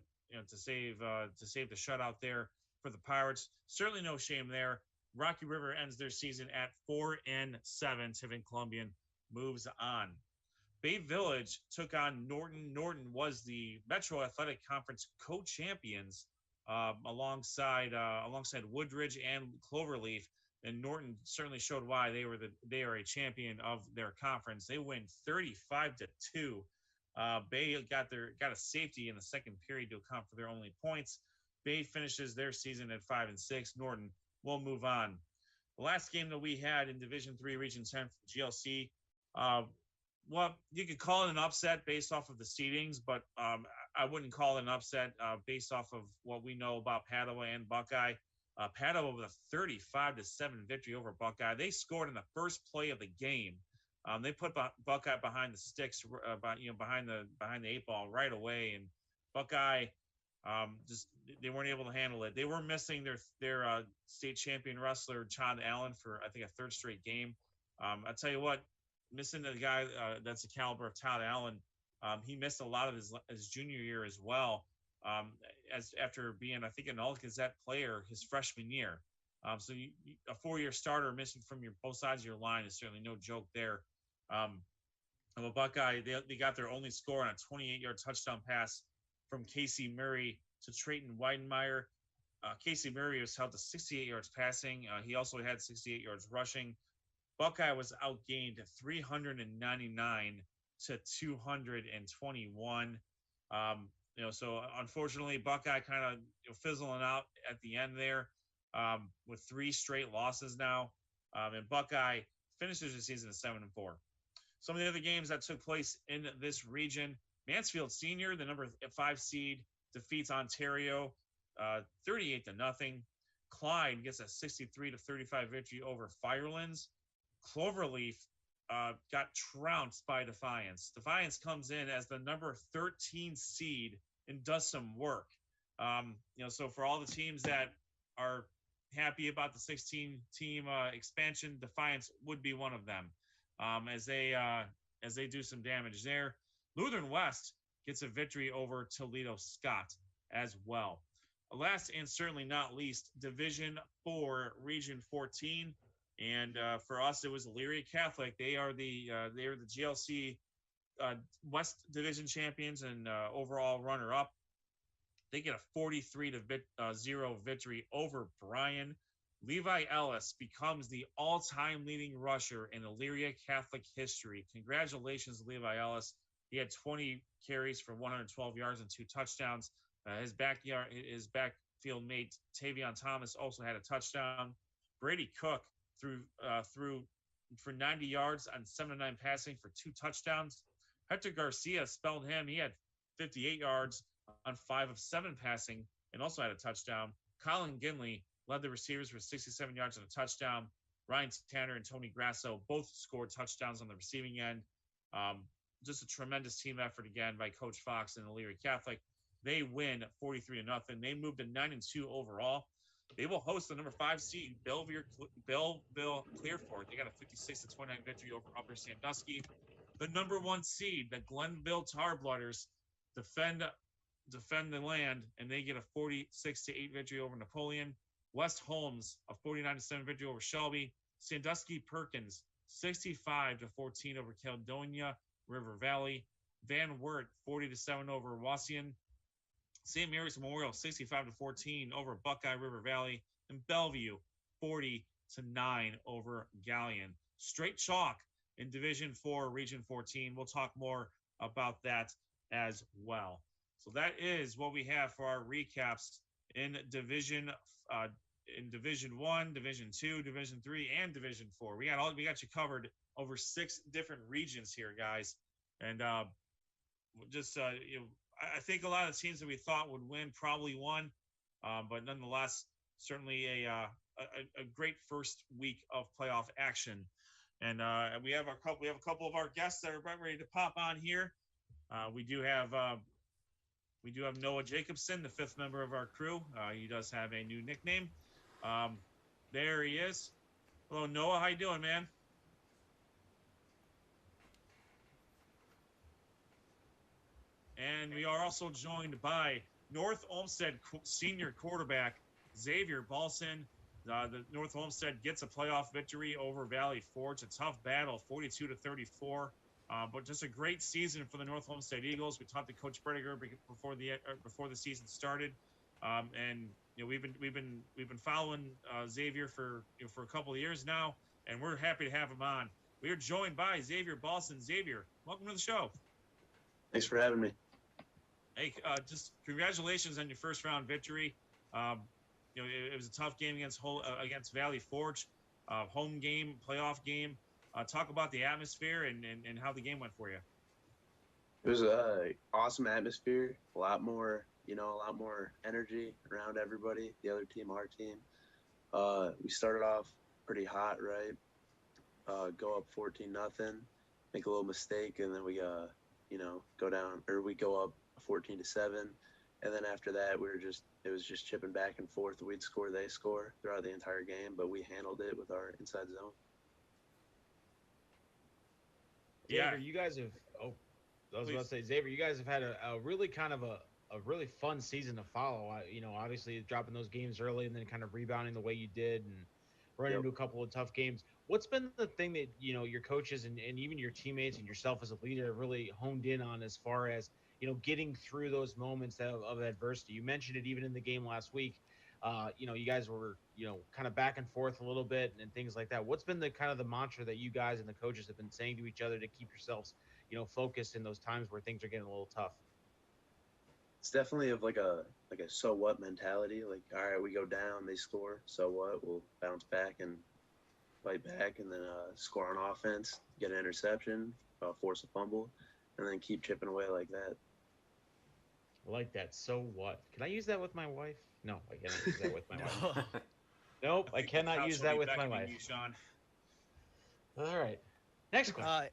save the shutout there for the Pirates. Certainly no shame there. Rocky River ends their season at 4-7. Tiffin Columbian moves on. Bay Village took on Norton. Norton was the Metro Athletic Conference co-champions alongside Woodridge and Cloverleaf. And Norton certainly showed why they are a champion of their conference. They win 35-2 Bay got a safety in the second period to account for their only points. Bay finishes their season at 5-6. Norton will move on. The last game that we had in Division 3, Region 10 for the GLC, well, you could call it an upset based off of the seedings, but I wouldn't call it an upset based off of what we know about Padua and Buckeye. Padua with a 35-7 victory over Buckeye. They scored in the first play of the game. They put Buckeye behind the sticks, behind the 8 ball right away, and Buckeye just they weren't able to handle it. They were missing their state champion wrestler Todd Allen for I think a third straight game. I tell you what, missing the guy that's the caliber of Todd Allen, he missed a lot of his junior year as well. After being I think an All-Gazette player his freshman year. So a 4-year starter missing from both sides of your line is certainly no joke there. Well, Buckeye, they got their only score on a 28-yard touchdown pass from Casey Murray to Trayton Weidenmeyer. Casey Murray was held to 68 yards passing. He also had 68 yards rushing. Buckeye was outgained 399 to 221. So unfortunately, Buckeye kind of fizzling out at the end there with 3 straight losses now. And Buckeye finishes the season at 7-4. Some of the other games that took place in this region: Mansfield Senior, the number 5 seed, defeats Ontario 38-0. Clyde gets a 63-35 victory over Firelands. Cloverleaf got trounced by Defiance. Defiance comes in as the number 13 seed and does some work. So for all the teams that are happy about the 16-team expansion, Defiance would be one of them, as they do some damage there. Lutheran West gets a victory over Toledo Scott as well. Last and certainly not least, Division 4, Region 14. And for us, it was Elyria Catholic. They are the GLC West Division champions and overall runner-up. They get a 43-0 victory over Bryan. Levi Ellis becomes the all-time leading rusher in Elyria Catholic history. Congratulations, Levi Ellis. He had 20 carries for 112 yards and 2 touchdowns. His backfield mate Tavion Thomas also had a touchdown. Brady Cook threw for 90 yards on 7-9 passing for 2 touchdowns. Hector Garcia spelled him. He had 58 yards on 5 of 7 passing and also had a touchdown. Colin Ginley led the receivers for 67 yards and a touchdown. Ryan Tanner and Tony Grasso both scored touchdowns on the receiving end. Just a tremendous team effort again by Coach Fox and Elyria Catholic. They win 43-0. They moved to 9-2 overall. They will host the number 5 seed, Belleville Clearfork. They got a 56-29 victory over Upper Sandusky. The number 1 seed, the Glenville Tarblooders, defend the land, and they get a 46-8 victory over Napoleon. West Holmes, a 49-7 victory over Shelby. Sandusky Perkins, 65-14 over Caledonia River Valley. Van Wert, 40-7 over Wauseon. St. Mary's Memorial, 65-14 over Buckeye River Valley. And Bellevue, 40-9 over Galleon. Straight chalk in Division 4, Region 14. We'll talk more about that as well. So that is what we have for our recaps in Division 1, Division 2, Division 3, and Division 4. We got you covered over 6 different regions here, guys. And I think a lot of the teams that we thought would win probably won, but nonetheless, certainly a great first week of playoff action. And we have a couple of our guests that are about ready to pop on here. We do have Noah Jacobson, the 5th member of our crew. He does have a new nickname. There he is. Hello, Noah. How you doing, man? And we are also joined by North Olmsted senior quarterback Xavier Balson. The North Olmsted gets a playoff victory over Valley Forge. A tough battle, 42-34. But just a great season for the North Olmsted Eagles. We talked to Coach Brediger before the season started, and we've been following Xavier for a couple of years now, and we're happy to have him on. We are joined by Xavier Balson. Xavier, welcome to the show. Thanks for having me. Hey, just congratulations on your first round victory. It was a tough game against Valley Forge, home game, playoff game. Talk about the atmosphere and how the game went for you. It was a awesome atmosphere, a lot more energy around everybody, the other team, our team. We started off pretty hot, right? Go up 14-0, make a little mistake, and then we go down, or we go up 14-7, and then after that it was just chipping back and forth. We'd score, they score throughout the entire game, but we handled it with our inside zone. Yeah, Xavier, you guys have. Oh, I was about to say, Xavier, you guys have had a really kind of a really fun season to follow. Obviously dropping those games early and then kind of rebounding the way you did and running into a couple of tough games. What's been the thing that, your coaches and even your teammates and yourself as a leader have really honed in on as far as, getting through those moments of adversity? You mentioned it even in the game last week. You guys were, kind of back and forth a little bit and things like that. What's been the kind of the mantra that you guys and the coaches have been saying to each other to keep yourselves, focused in those times where things are getting a little tough? It's definitely of like a so what mentality. Like, all right, we go down, they score, so what? We'll bounce back and fight back, and then score on offense, get an interception, force a fumble, and then keep chipping away like that. I like that. So what? Can I use that with my wife? No, I cannot use that with my wife. Nope, I cannot use that with my wife. Sean. All right. Next question.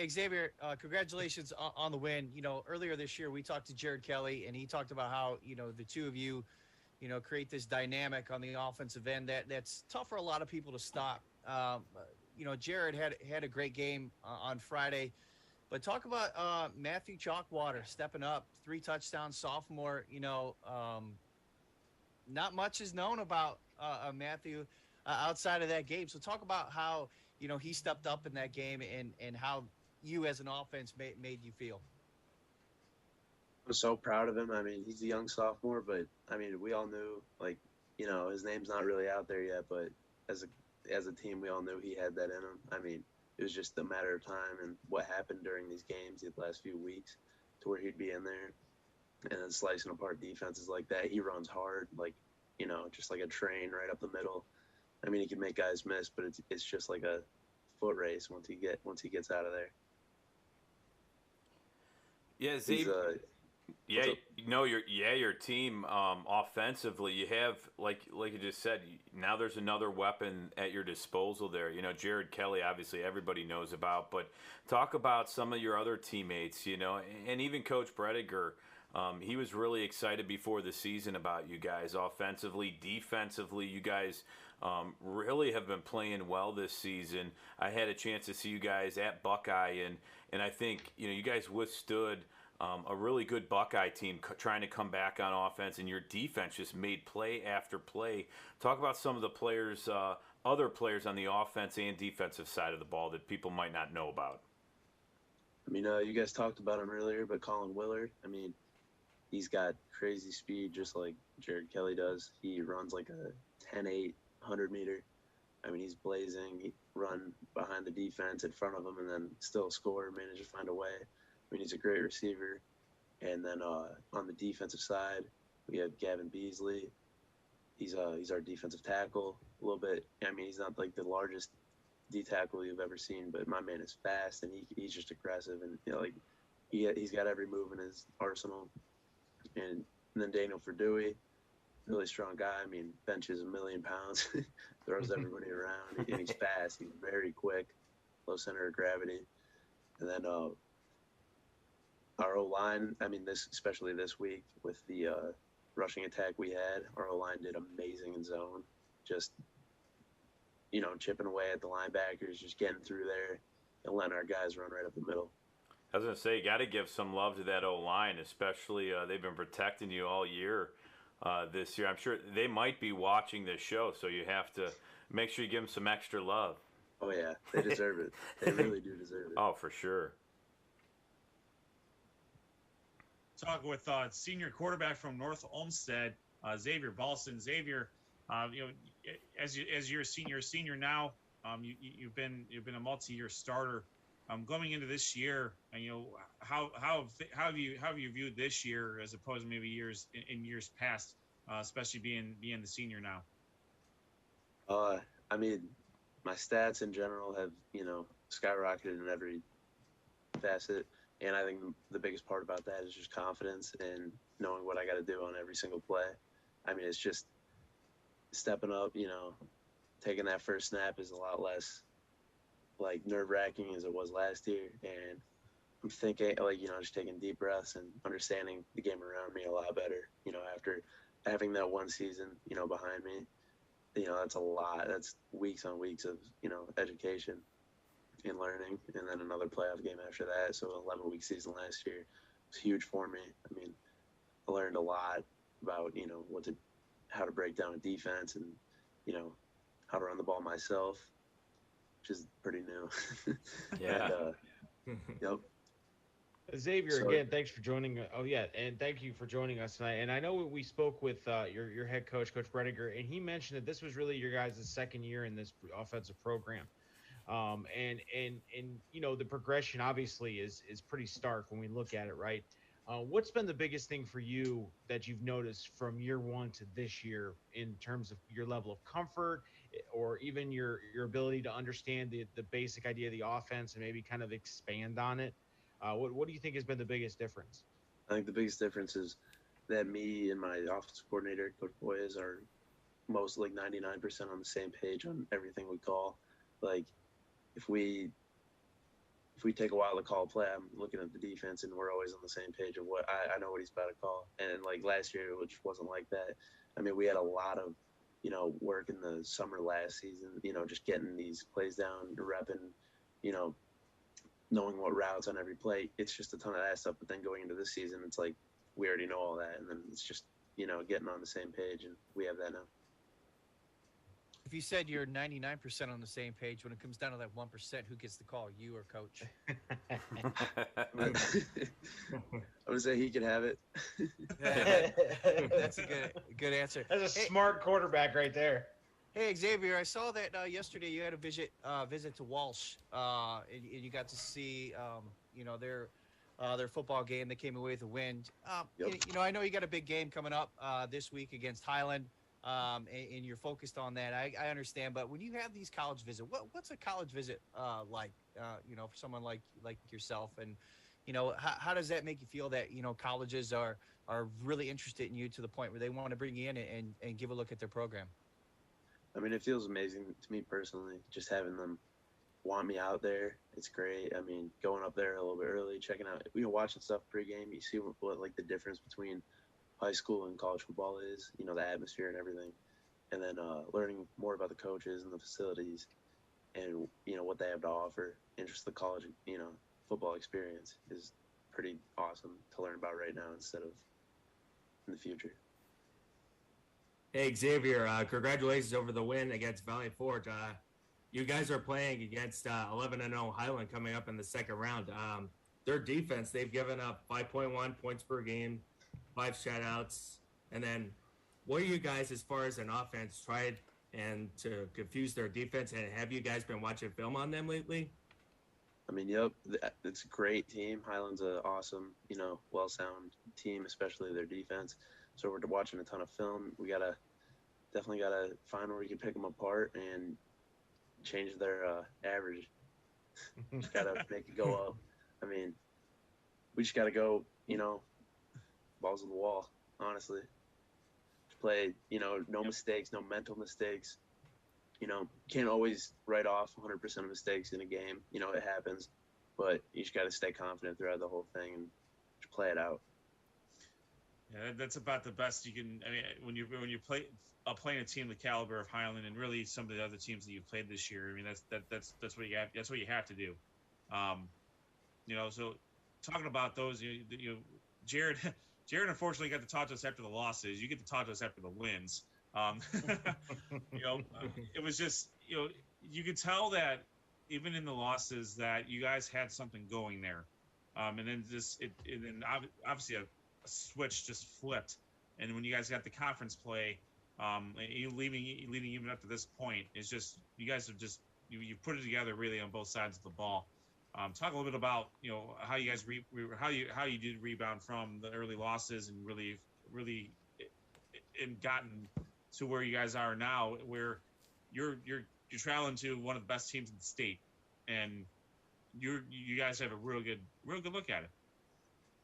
Xavier, congratulations on the win. Earlier this year we talked to Jared Kelly, and he talked about how the two of you, create this dynamic on the offensive end that's tough for a lot of people to stop. Jared had a great game on Friday, but talk about Matthew Chalkwater stepping up, 3 touchdowns, sophomore. Not much is known about Matthew outside of that game. So talk about how he stepped up in that game and how you as an offense made you feel. I'm so proud of him. I mean, he's a young sophomore, but I mean, we all knew, his name's not really out there yet, but as a team, we all knew he had that in him. I mean, it was just a matter of time and what happened during these games the last few weeks to where he'd be in there and then slicing apart defenses like that. He runs hard, just like a train right up the middle. I mean, he can make guys miss, but it's just like a foot race once he gets out of there. Yeah, Xavier. Your team offensively, you have like you just said. Now there's another weapon at your disposal there. Jared Kelly, obviously everybody knows about, but talk about some of your other teammates. And even Coach Brediger. He was really excited before the season about you guys offensively, defensively. You guys really have been playing well this season. I had a chance to see you guys at Buckeye, and I think you guys withstood a really good Buckeye team trying to come back on offense, and your defense just made play after play. Talk about some of the players, other players on the offense and defensive side of the ball that people might not know about. I mean, you guys talked about him earlier, but Colin Willard, I mean, he's got crazy speed just like Jared Kelly does. He runs like a 10-8, 100-meter. I mean, he's blazing. He run behind the defense in front of him and then still score, manage to find a way. I mean, he's a great receiver. And then on the defensive side, we have Gavin Beasley. He's our defensive tackle a little bit. I mean, he's not like the largest D tackle you've ever seen, but my man is fast and he's just aggressive and he's got every move in his arsenal. And then Daniel Verdui, really strong guy. I mean, benches 1 million pounds, throws everybody around, and he's fast. He's very quick, low center of gravity. And then our O-line, I mean, especially this week with the rushing attack we had, our O-line did amazing in zone. Just, chipping away at the linebackers, just getting through there and letting our guys run right up the middle. I was going to say, you got to give some love to that O-line, especially they've been protecting you all year this year. I'm sure they might be watching this show, so you have to make sure you give them some extra love. Oh, yeah. They deserve it. They really do deserve it. Oh, for sure. Talk with senior quarterback from North Olmsted, Xavier Balson. Xavier, as you're a senior now, you've been a multi-year starter. Going into this year, and how have you viewed this year as opposed to maybe in years past, especially being the senior now? I mean, my stats in general have skyrocketed in every facet, and I think the biggest part about that is just confidence and knowing what I got to do on every single play. I mean, it's just stepping up. Taking that first snap is a lot less like nerve-wracking as it was last year, and I'm thinking just taking deep breaths and understanding the game around me a lot better. After having that one season behind me, that's a lot. That's weeks on weeks of education and learning, and then another playoff game after that. So 11-week season last year was huge for me. I mean, I learned a lot about how to break down a defense and how to run the ball myself, which is pretty new. Yeah. And, yep. Xavier, So- again, thanks for joining. Oh yeah, and thank you for joining us tonight. And I know we spoke with your head coach, Coach Bredinger, and he mentioned that this was really your guys' second year in this offensive program. And the progression obviously is pretty stark when we look at it, right? What's been the biggest thing for you that you've noticed from year one to this year in terms of your level of comfort, or even your ability to understand the basic idea of the offense and maybe kind of expand on it? What do you think has been the biggest difference? I think the biggest difference is that me and my offensive coordinator, Coach Boyes, are most 99% on the same page on everything we call. Like, if we take a while to call a play, I'm looking at the defense and we're always on the same page of what I know what he's about to call. And like last year, which wasn't like that. I mean, we had a lot of work in the summer last season. Just getting these plays down, repping, knowing what routes on every play. It's just a ton of that stuff. But then going into this season, it's like we already know all that, and then it's just getting on the same page, and we have that now. If you said you're 99% on the same page, when it comes down to that 1%, who gets the call, you or coach? I'm gonna say he could have it. That's a good answer. That's a smart quarterback right there. Hey Xavier, I saw that yesterday you had a visit to Walsh, and you got to see their football game. They came away with a win. Yep. I know you got a big game coming up this week against Highland, and you're focused on that. I understand, but when you have these college visits, what's a college visit like? For someone like yourself, and how does that make you feel that colleges are really interested in you to the point where they want to bring you in and give a look at their program? I mean, it feels amazing to me personally, just having them want me out there. It's great. I mean, going up there a little bit early, checking out, watching stuff pregame, you see what like the difference between high school and college football is, the atmosphere and everything. And then learning more about the coaches and the facilities and, what they have to offer, and just the college, football experience is pretty awesome to learn about right now instead of in the future. Hey, Xavier, congratulations over the win against Valley Forge. You guys are playing against 11-0 Highland coming up in the second round. Their defense, they've given up 5.1 points per game, 5 shutouts. And then what are you guys, as far as an offense, tried and to confuse their defense? And have you guys been watching film on them lately? I mean, yep, it's a great team. Highland's an awesome, well-sound team, especially their defense. So we're watching a ton of film. We definitely gotta find where we can pick them apart and change their average. Just gotta make it go up. I mean, we just gotta go, balls to the wall. Honestly, just play, no mistakes, no mental mistakes. Can't always write off 100% of mistakes in a game. It happens, but you just gotta stay confident throughout the whole thing and just play it out. Yeah, that's about the best you can. I mean, when you playing a team the caliber of Highland and really some of the other teams that you've played this year, I mean that's what you have. That's what you have to do. So talking about those, Jared unfortunately got to talk to us after the losses. You get to talk to us after the wins. It was just you could tell that even in the losses that you guys had something going there, and then obviously a switch just flipped, and when you guys got the conference play, you leading even up to this point, it's just you guys have just you put it together really on both sides of the ball. Talk a little bit about how you guys how you did rebound from the early losses and really and gotten to where you guys are now, where you're traveling to one of the best teams in the state, and you guys have a real good look at it.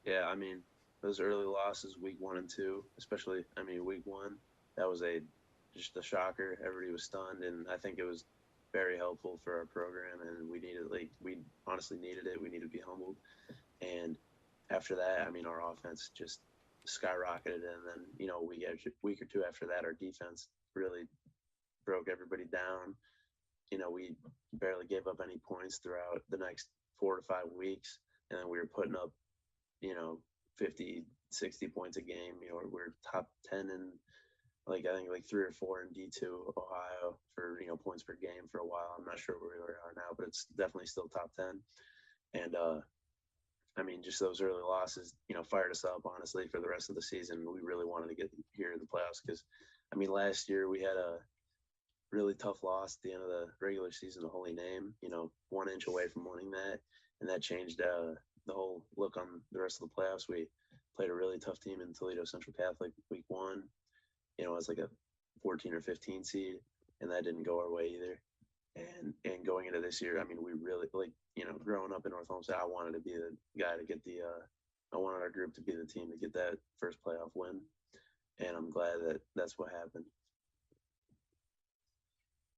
Yeah, I mean, those early losses, week 1 and 2, especially, I mean, week 1, that was just a shocker. Everybody was stunned, and I think it was very helpful for our program, and we honestly needed it. We needed to be humbled. And after that, I mean, our offense just skyrocketed, and then, a week or two after that, our defense really broke everybody down. We barely gave up any points throughout the next 4 to 5 weeks, and then we were putting up 50, 60 points a game. We're top 10 in I think 3 or 4 in D2 Ohio for points per game for a while. I'm not sure where we are now, but it's definitely still top 10. And I mean, just those early losses fired us up, honestly, for the rest of the season. We really wanted to get here in the playoffs because, I mean, last year we had a really tough loss at the end of the regular season to Holy Name, 1 inch away from winning that, and that changed the whole look on the rest of the playoffs. We played a really tough team in Toledo Central Catholic week 1. As like a 14 or 15 seed, and that didn't go our way either. And going into this year, I mean, we really growing up in North Olmsted, I wanted to be the guy to get I wanted our group to be the team to get that first playoff win, and I'm glad that that's what happened.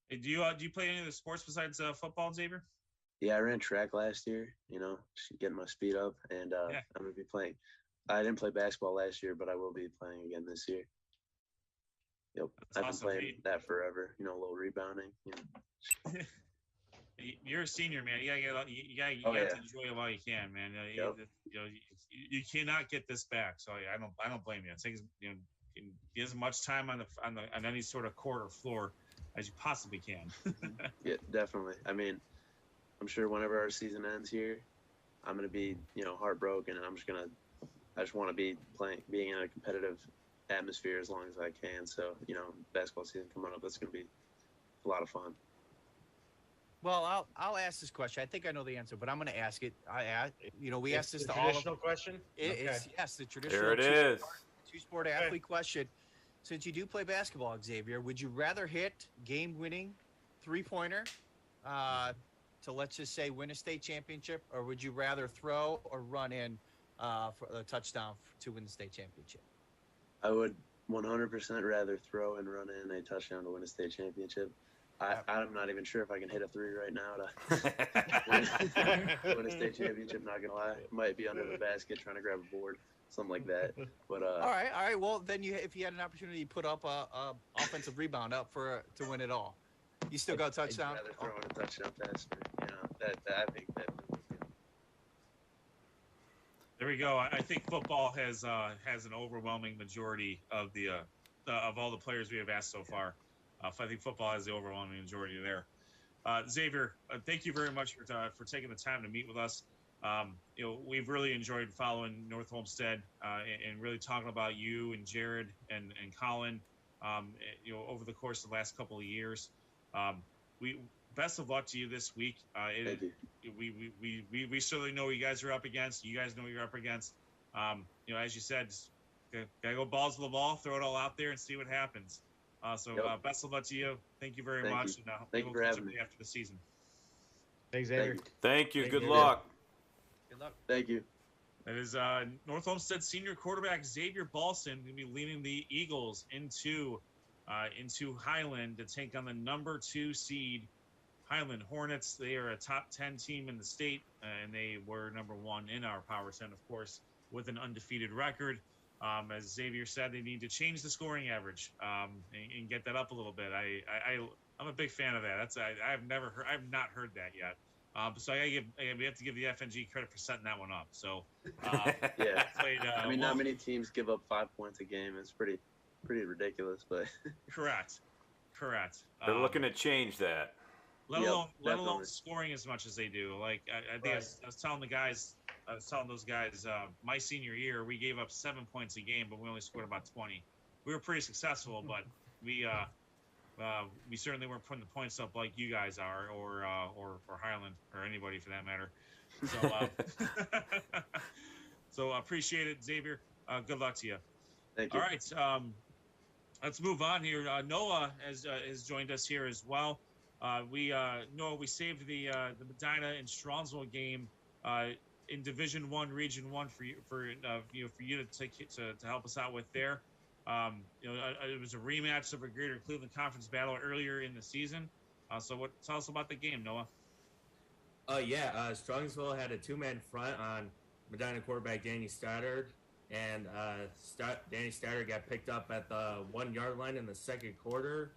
Hey, do you play any of the sports besides football, Xavier? Yeah, I ran track last year. Just getting my speed up, and I'm gonna be playing. I didn't play basketball last year, but I will be playing again this year. Yep, I've been playing that forever. A little rebounding. You're a senior, man. You gotta to enjoy it while you can, man. You cannot get this back. So I don't blame you. Take get as much time on any sort of court or floor as you possibly can. Yeah, definitely. I mean, I'm sure whenever our season ends here, I'm gonna be heartbroken, and I just want to be being in a competitive atmosphere as long as I can. So, basketball season coming up, that's going to be a lot of fun. Well, I'll ask this question. I think I know the answer, but I'm going to ask it. We asked this to all of them. Traditional question? Yes, the traditional. There it is. Two-sport athlete question. Since you do play basketball, Xavier, would you rather hit game-winning three-pointer to, let's just say, win a state championship, or would you rather throw or run in for a touchdown to win the state championship? I would 100% rather throw and run in a touchdown to win a state championship. I'm not even sure if I can hit a 3 right now to win a state championship. Not gonna lie, might be under the basket trying to grab a board, something like that. But all right. Well, then if you had an opportunity to put up a offensive rebound up to win it all, you still got a touchdown. I'd rather throw in a touchdown pass. I think that. There we go. I think football has an overwhelming majority of of all the players we have asked so far. I think football has the overwhelming majority there. Xavier, thank you very much for taking the time to meet with us. We've really enjoyed following North Olmsted and really talking about you and Jared and Colin. Over the course of the last couple of years. Best of luck to you this week. Thank you. We certainly know what you guys are up against. You guys know what you're up against. As you said, gotta go balls to the wall, throw it all out there, and see what happens. Best of luck to you. Thank you very much. You. And Thank you for having me after the season. Thanks, Xavier. Thank you. Good luck. Good luck. Thank you. That is North Olmsted senior quarterback Xavier Balson going to be leading the Eagles into Highland to take on the number 2 seed Highland Hornets. They are a top 10 team in the state, and they were number 1 in our Power 10, of course, with an undefeated record. As Xavier said, they need to change the scoring average and get that up a little bit. I'm a big fan of that. I've not heard that yet. So we have to give the FNG credit for setting that one up. So yeah, not many teams give up 5 points a game. It's pretty ridiculous, but correct. They're looking to change that. Let alone scoring as much as they do. Like I think I was telling those guys, my senior year, we gave up 7 points a game, but we only scored about 20. We were pretty successful, but we we certainly weren't putting the points up like you guys are, or Highland, or anybody for that matter. So, so appreciate it, Xavier. Good luck to you. Thank you. All right, let's move on here. Noah has joined us here as well. Noah, we saved the Medina and Strongsville game in Division One, Region One for you to help us out with there. It was a rematch of a Greater Cleveland Conference battle earlier in the season. So tell us about the game, Noah? Strongsville had a two-man front on Medina quarterback Danny Stoddard, and Danny Stoddard got picked up at the 1 yard line in the second quarter.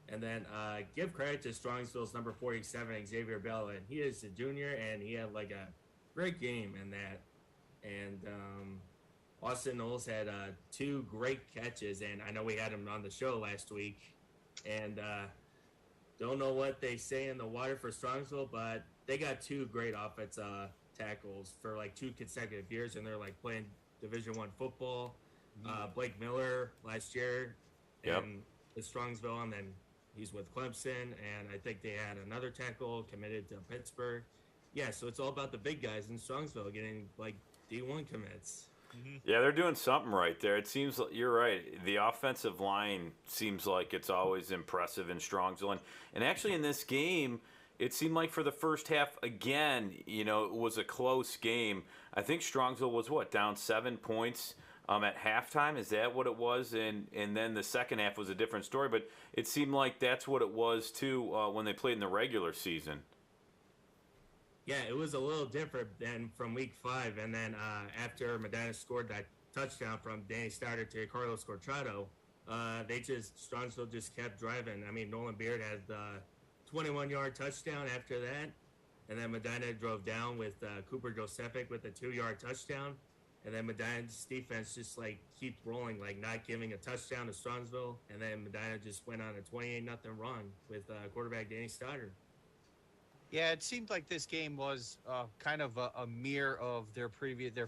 And then give credit to Strongsville's number 47, Xavier Bell, and he is a junior, and he had like a great game in that. And Austin Knowles had 2 great catches, and I know we had him on the show last week. And don't know what they say in the water for Strongsville, but they got 2 great offensive tackles for like 2 consecutive years, and they're like playing Division I football. Blake Miller last year, and with Strongsville, and then he's with Clemson, and I think they had another tackle committed to Pittsburgh. Yeah, so it's all about the big guys in Strongsville getting like D1 commits. Yeah, they're doing something right there. It seems you're right. The offensive line seems like it's always impressive in Strongsville, and actually in this game, it seemed like for the first half again, it was a close game. I think Strongsville was down 7 points at halftime. Is that what it was? And then the second half was a different story. But it seemed like that's what it was too when they played in the regular season. Yeah, it was a little different than from week 5. And then after Medina scored that touchdown from Danny Stoddard to Carlos Corchado, Strongsville just kept driving. I mean, Nolan Beard had the 21-yard touchdown after that. And then Medina drove down with Cooper Josephik with a 2-yard touchdown. And then Medina's defense just like keep rolling, like not giving a touchdown to Strongsville. And then Medina just went on a 28-0 run with quarterback Danny Stoddard. Yeah, it seemed like this game was kind of a mirror of their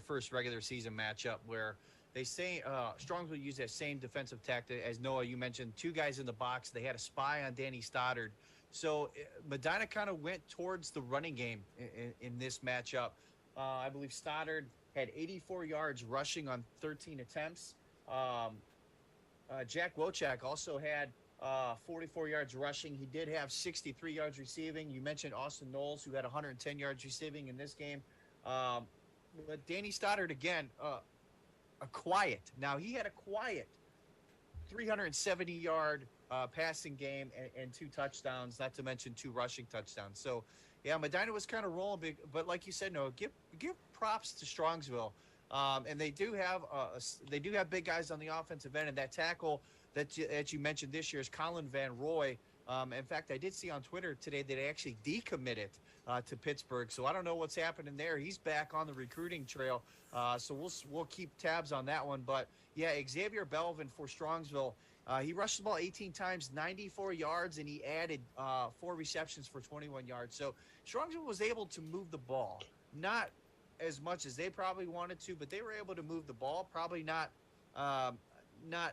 first regular season matchup, where they say Strongsville used that same defensive tactic as Noah. You mentioned 2 guys in the box. They had a spy on Danny Stoddard. So Medina kind of went towards the running game in this matchup. I believe Stoddard had 84 yards rushing on 13 attempts. Jack Wojcik also had 44 yards rushing. He did have 63 yards receiving. You mentioned Austin Knowles, who had 110 yards receiving in this game. But Danny Stoddard, again, a quiet. Now, he had a quiet 370-yard passing game and 2 touchdowns, not to mention 2 rushing touchdowns. So, yeah, Medina was kind of rolling big. But like you said, no, give props to Strongsville. And they do have big guys on the offensive end, and that tackle that you mentioned this year is Colin Van Roy. In fact, I did see on Twitter today that they actually decommitted to Pittsburgh. So I don't know what's happening there. He's back on the recruiting trail. So we'll keep tabs on that one. But yeah, Xavier Belvin for Strongsville. He rushed the ball 18 times, 94 yards, and he added 4 receptions for 21 yards. So Strongsville was able to move the ball, not as much as they probably wanted to, but they were able to move the ball. Probably not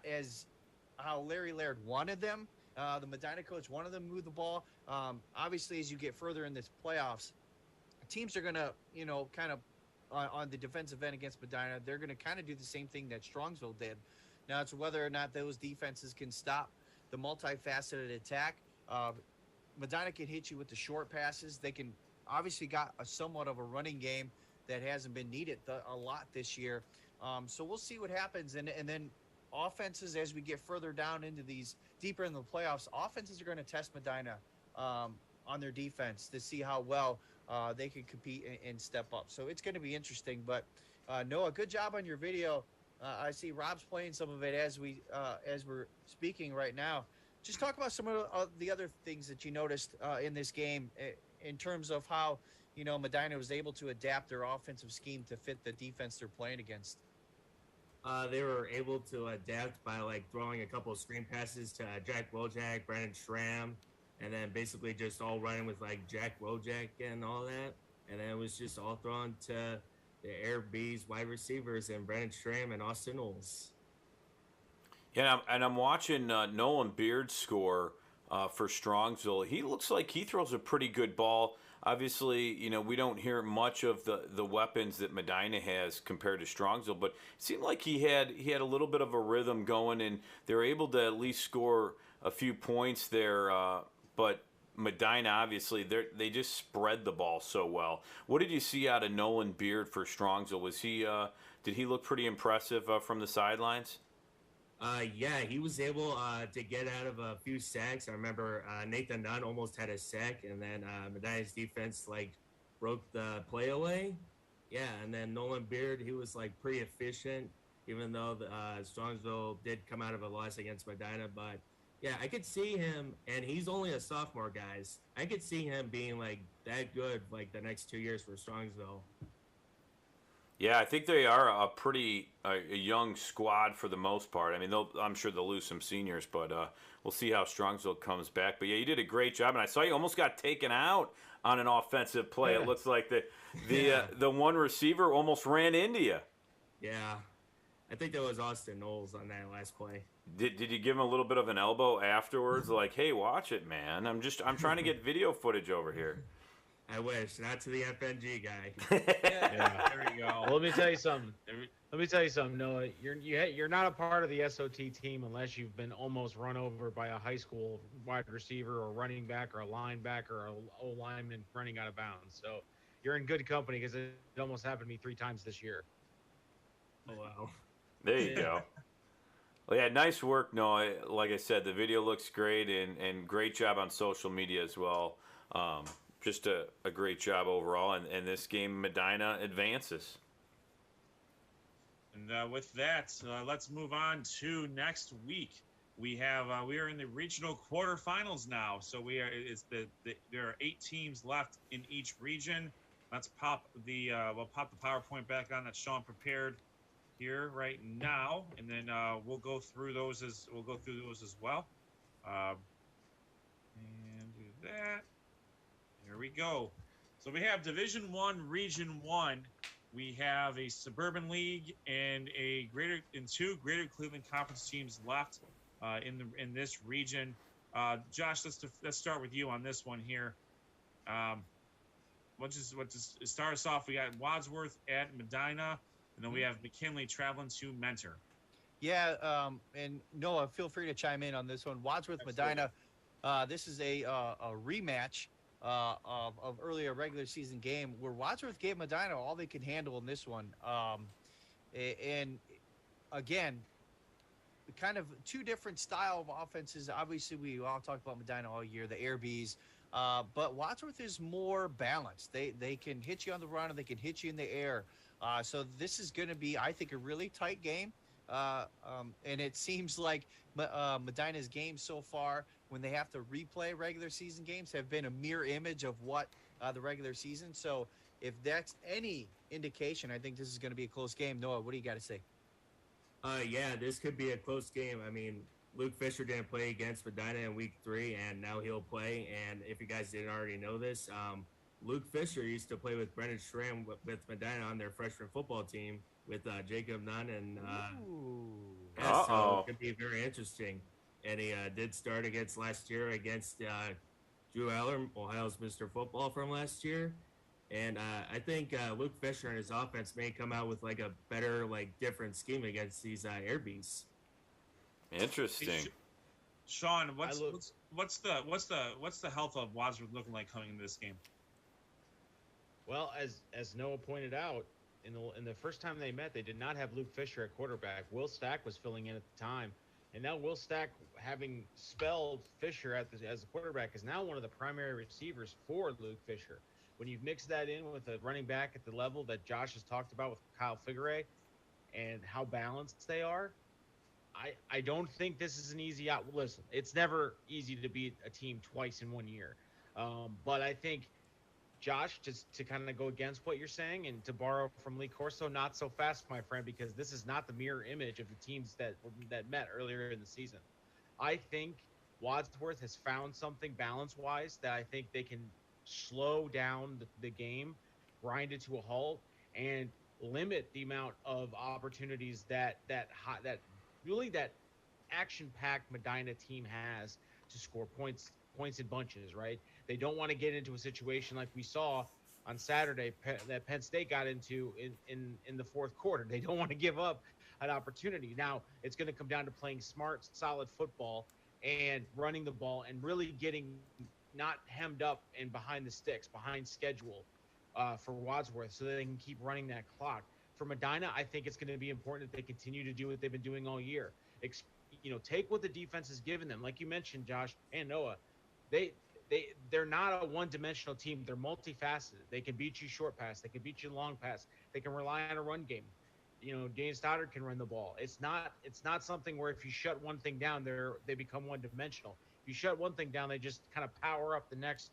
as how Larry Laird wanted them. The Medina coach wanted them to move the ball. Obviously, as you get further in this playoffs, teams are going to, kind of on the defensive end against Medina, they're going to kind of do the same thing that Strongsville did. Now, it's whether or not those defenses can stop the multifaceted attack. Medina can hit you with the short passes. They can obviously got somewhat of a running game that hasn't been needed a lot this year. So we'll see what happens. And then offenses, as we get further down into these deeper in the playoffs, offenses are going to test Medina on their defense to see how well they can compete and step up. So it's going to be interesting. But Noah, good job on your video. I see Rob's playing some of it as we're speaking right now. Just talk about some of the other things that you noticed in this game in terms of how Medina was able to adapt their offensive scheme to fit the defense they're playing against. They were able to adapt by throwing a couple of screen passes to Jack Wojak, Brandon Schramm, and then basically just all running with Jack Wojak and all that. And then it was just all thrown to the Air B's wide receivers and Brandon Schramm and Austin Knowles. Yeah, and I'm watching Nolan Beard score. for Strongsville. He looks like he throws a pretty good ball. Obviously, we don't hear much of the weapons that Medina has compared to Strongsville, but it seemed like he had a little bit of a rhythm going, and they were able to at least score a few points there. But Medina, obviously, they just spread the ball so well. What did you see out of Nolan Beard for Strongsville? Did he look pretty impressive from the sidelines? Yeah, he was able to get out of a few sacks. I remember Nathan Nunn almost had a sack, and then Medina's defense broke the play away. Yeah, and then Nolan Beard, he was pretty efficient, even though Strongsville did come out of a loss against Medina. But yeah, I could see him, and he's only a sophomore, guys. I could see him being that good the next 2 years for Strongsville. Yeah, I think they are a pretty young squad for the most part. I mean, I'm sure they'll lose some seniors, but we'll see how Strongsville comes back. But yeah, you did a great job, and I saw you almost got taken out on an offensive play. Yeah. It looks like the one receiver almost ran into you. Yeah, I think that was Austin Knowles on that last play. Did you give him a little bit of an elbow afterwards, like, "Hey, watch it, man. I'm trying to get video footage over here." I wish, not to the FNG guy. Yeah. There you go. Well, let me tell you something. Noah, you're not a part of the SOT team unless you've been almost run over by a high school wide receiver or running back or a linebacker or a lineman running out of bounds. So you're in good company because it almost happened to me 3 times this year. Oh, wow. There you go. Well, yeah, nice work, Noah. Like I said, the video looks great, and great job on social media as well. Just a great job overall, and this game, Medina advances. And with that, let's move on to next week. We are in the regional quarterfinals now. So there are 8 teams left in each region. Let's pop we'll pop the PowerPoint back on that Sean prepared here right now, and then we'll go through those as well. And do that. Here we go. So we have Division 1, Region 1. We have a Suburban League and 2 Greater Cleveland Conference teams left in this region. Josh, let's start with you on this one here. Start us off? We got Wadsworth at Medina, and then we have McKinley traveling to Mentor. Yeah, and Noah, feel free to chime in on this one. Wadsworth, Absolutely. Medina. This is a rematch of earlier regular season game where Wadsworth gave Medina all they could handle in this one. And again, kind of 2 different style of offenses. Obviously, we all talked about Medina all year, the Air Bees. But Wadsworth is more balanced. They can hit you on the run and they can hit you in the air. So this is going to be, I think, a really tight game. And it seems like Medina's games so far, when they have to replay regular season games, have been a mirror image of what the regular season. So if that's any indication, I think this is going to be a close game. Noah, what do you got to say? Yeah, this could be a close game. I mean, Luke Fisher didn't play against Medina in week 3, and now he'll play. And if you guys didn't already know this, Luke Fisher used to play with Brendan Schramm with Medina on their freshman football team with Jacob Nunn. And so it could be very interesting. And he did start last year against Drew Eller, Ohio's Mr. Football from last year. And I think Luke Fisher and his offense may come out with a better, different scheme against these Air Beasts. Interesting. Sean, what's the health of Wadsworth looking like coming into this game? Well, as Noah pointed out, in the first time they met, they did not have Luke Fisher at quarterback. Will Stack was filling in at the time. And now Will Stack, having spelled Fisher as a quarterback, is now one of the primary receivers for Luke Fisher. When you mix that in with a running back at the level that Josh has talked about with Kyle Figueroa and how balanced they are, I don't think this is an easy out. Listen, it's never easy to beat a team twice in 1 year. But I think, Josh, just to kind of go against what you're saying and to borrow from Lee Corso, not so fast, my friend, because this is not the mirror image of the teams that met earlier in the season. I think Wadsworth has found something balance-wise that I think they can slow down the game, grind it to a halt, and limit the amount of opportunities that action-packed Medina team has to score points in bunches, right? They don't want to get into a situation like we saw on Saturday that Penn State got into in the fourth quarter. They don't want to give up an opportunity. Now, it's going to come down to playing smart, solid football and running the ball and really getting not hemmed up and behind the sticks, behind schedule for Wadsworth so that they can keep running that clock. For Medina, I think it's going to be important that they continue to do what they've been doing all year. Take what the defense has given them. Like you mentioned, Josh and Noah, they're not a one-dimensional team. They're multifaceted. They can beat you short pass. They can beat you long pass. They can rely on a run game. Dane Stoddard can run the ball. It's not something where if you shut one thing down, they become one-dimensional. If you shut one thing down, they just kind of power up the next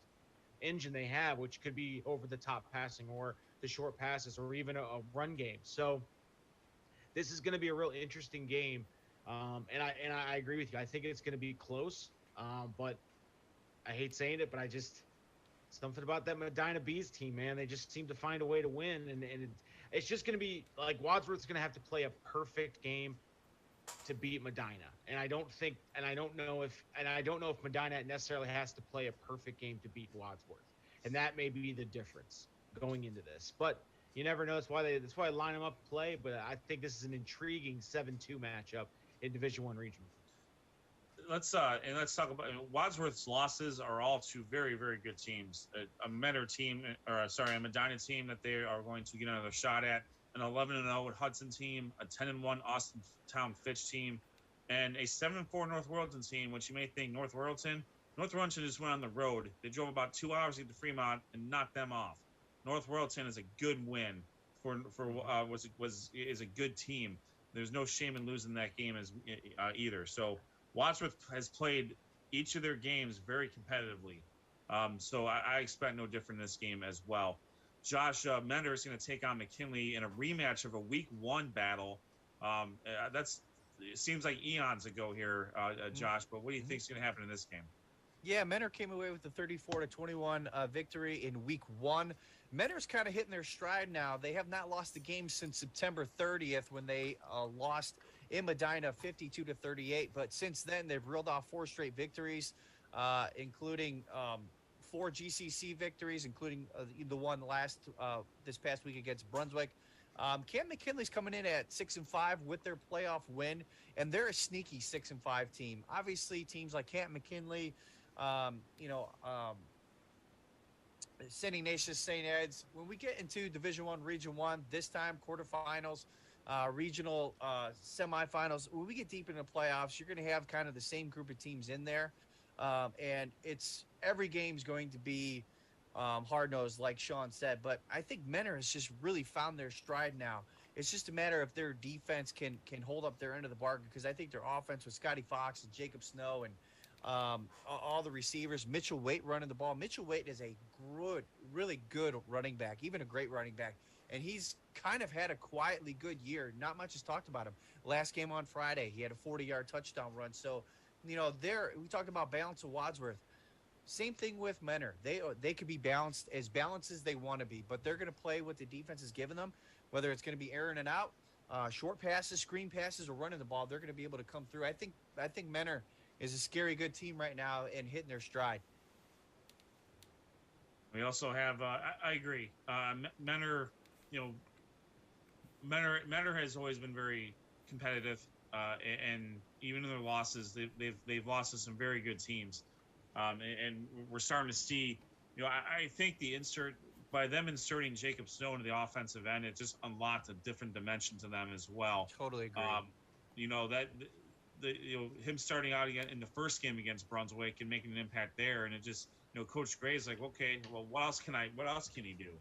engine they have, which could be over-the-top passing or the short passes or even a run game. So this is going to be a real interesting game. And I agree with you. I think it's going to be close, but I hate saying it, but something about that Medina Bees team, man. They just seem to find a way to win, and it's just going to be like Wadsworth's going to have to play a perfect game to beat Medina. And I don't know if Medina necessarily has to play a perfect game to beat Wadsworth, and that may be the difference going into this. But you never know. That's why I line them up and play. But I think this is an intriguing 7-2 matchup in Division I region. Let's talk about Wadsworth's losses are all to very, very good teams. A Medina team that they are going to get another shot at. An 11-0 Hudson team, a 10-1 Austin Town Fitch team, and a 7-4 North Royalton team. Which you may think North Royalton just went on the road. They drove about 2 hours to get to Fremont and knocked them off. North Royalton is a good win is a good team. There's no shame in losing that game either. So Wadsworth has played each of their games very competitively. So I expect no different in this game as well. Josh, Mender is going to take on McKinley in a rematch of a Week 1 battle. It seems like eons ago here, Josh, but what do you think is going to happen in this game? Yeah, Menor came away with the 34-21 victory in Week 1. Menor's kind of hitting their stride now. They have not lost a game since September 30th when they lost in Medina 52-38. But since then, they've reeled off 4 straight victories, including 4 GCC victories, including the one this past week against Brunswick. Camp McKinley's coming in at 6-5 with their playoff win, and they're a sneaky 6-5 team. Obviously, teams like Camp McKinley, St. Ignatius, St. Ed's. When we get into Division I, Region 1, this time quarterfinals, regional semifinals, when we get deep into the playoffs, you're going to have kind of the same group of teams in there. And every game's going to be hard-nosed, like Sean said. But I think Menor has just really found their stride now. It's just a matter if their defense can hold up their end of the bargain, because I think their offense with Scotty Fox and Jacob Snow and all the receivers, Mitchell Waite running the ball. Mitchell Waite is a really good running back, even a great running back. And he's kind of had a quietly good year. Not much is talked about him. Last game on Friday, he had a 40-yard touchdown run. So, we talked about balance of Wadsworth. Same thing with Menor. They could be balanced as they want to be, but they're going to play what the defense has given them, whether it's going to be airing it out, short passes, screen passes, or running the ball. They're going to be able to come through. I think Menor is a scary good team right now and hitting their stride. We also have, I agree. Menor has always been very competitive, and even in their losses, they've lost to some very good teams, and we're starting to see. I think by them inserting Jacob Snow into the offensive end, it just unlocked a different dimension to them as well. Totally agree. Him starting out again in the first game against Brunswick and making an impact there, and it just Coach Gray's like, okay, well, what else can he do?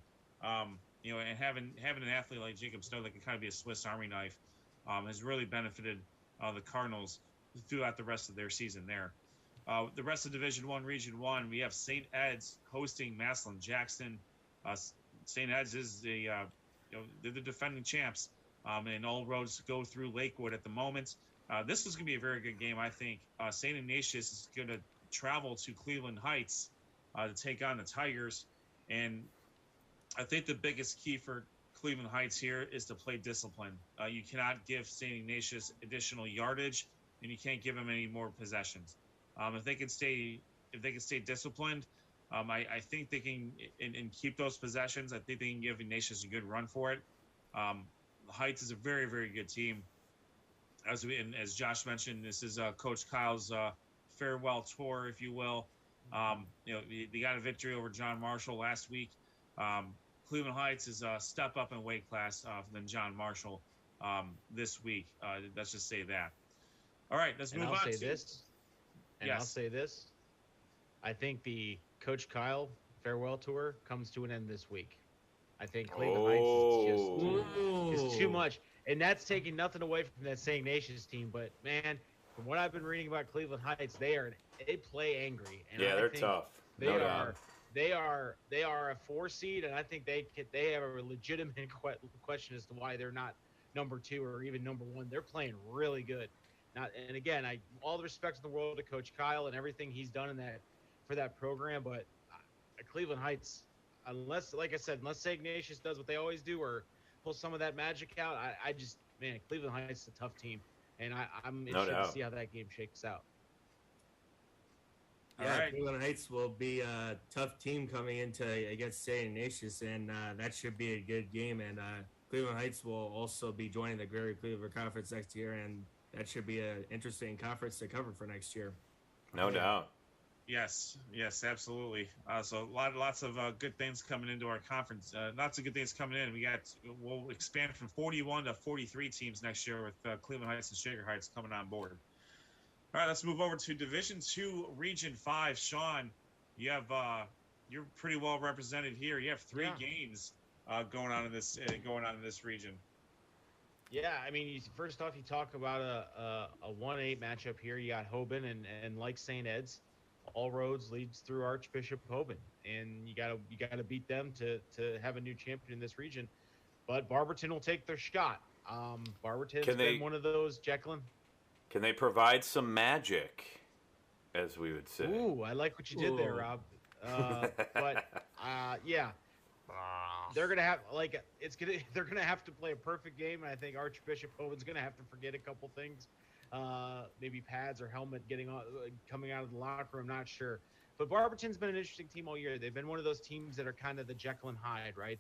And having an athlete like Jacob Snow that can kind of be a Swiss Army knife has really benefited the Cardinals throughout the rest of their season there. The rest of Division I, Region 1, we have St. Ed's hosting Massillon Jackson. St. Ed's is they're the defending champs, and all roads go through Lakewood at the moment. This is going to be a very good game, I think. St. Ignatius is going to travel to Cleveland Heights to take on the Tigers, and I think the biggest key for Cleveland Heights here is to play discipline. You cannot give St. Ignatius additional yardage, and you can't give them any more possessions. If they can stay disciplined, I think they can and keep those possessions. I think they can give Ignatius a good run for it. The Heights is a very, very good team. As Josh mentioned, this is Coach Kyle's farewell tour, if you will. They got a victory over John Marshall last week. Cleveland Heights is a step up in weight class than John Marshall this week. Let's just say that. All right, let's move on. I'll say this. I think the Coach Kyle farewell tour comes to an end this week. I think Cleveland Heights is too much. And that's taking nothing away from that St. Ignatius team. But, man, from what I've been reading about Cleveland Heights, they play angry. And they're tough. They are a 4 seed, and I think they have a legitimate question as to why they're not number 2 or even number 1. They're playing really good. And again, all the respect in the world to Coach Kyle and everything he's done for that program, but Cleveland Heights, unless St. Ignatius does what they always do or pull some of that magic out, Cleveland Heights is a tough team, and I'm interested to see how that game shakes out. Yeah, right. Cleveland Heights will be a tough team coming into against St. Ignatius, and that should be a good game. And Cleveland Heights will also be joining the Greater Cleveland Conference next year, and that should be an interesting conference to cover for next year. No doubt. Yes, absolutely. So lots of good things coming into our conference. Lots of good things coming in. We'll expand from 41 to 43 teams next year with Cleveland Heights and Shaker Heights coming on board. All right, let's move over to Division II, Region 5. Sean, you have you're pretty well represented here. You have 3 games going on in this region. Yeah, I mean, first off, you talk about a 1-8 matchup here. You got Hoban and like St. Ed's, all roads leads through Archbishop Hoban, and you gotta beat them to have a new champion in this region. But Barberton will take their shot. Barberton's been one of those, Jacqueline. Can they provide some magic, as we would say? Ooh, I like what you did there, Rob. Yeah. They're gonna have they're gonna have to play a perfect game, and I think Archbishop Hoban's gonna have to forget a couple things, maybe pads or helmet coming out of the locker room. Not sure, but Barberton's been an interesting team all year. They've been one of those teams that are kind of the Jekyll and Hyde, right?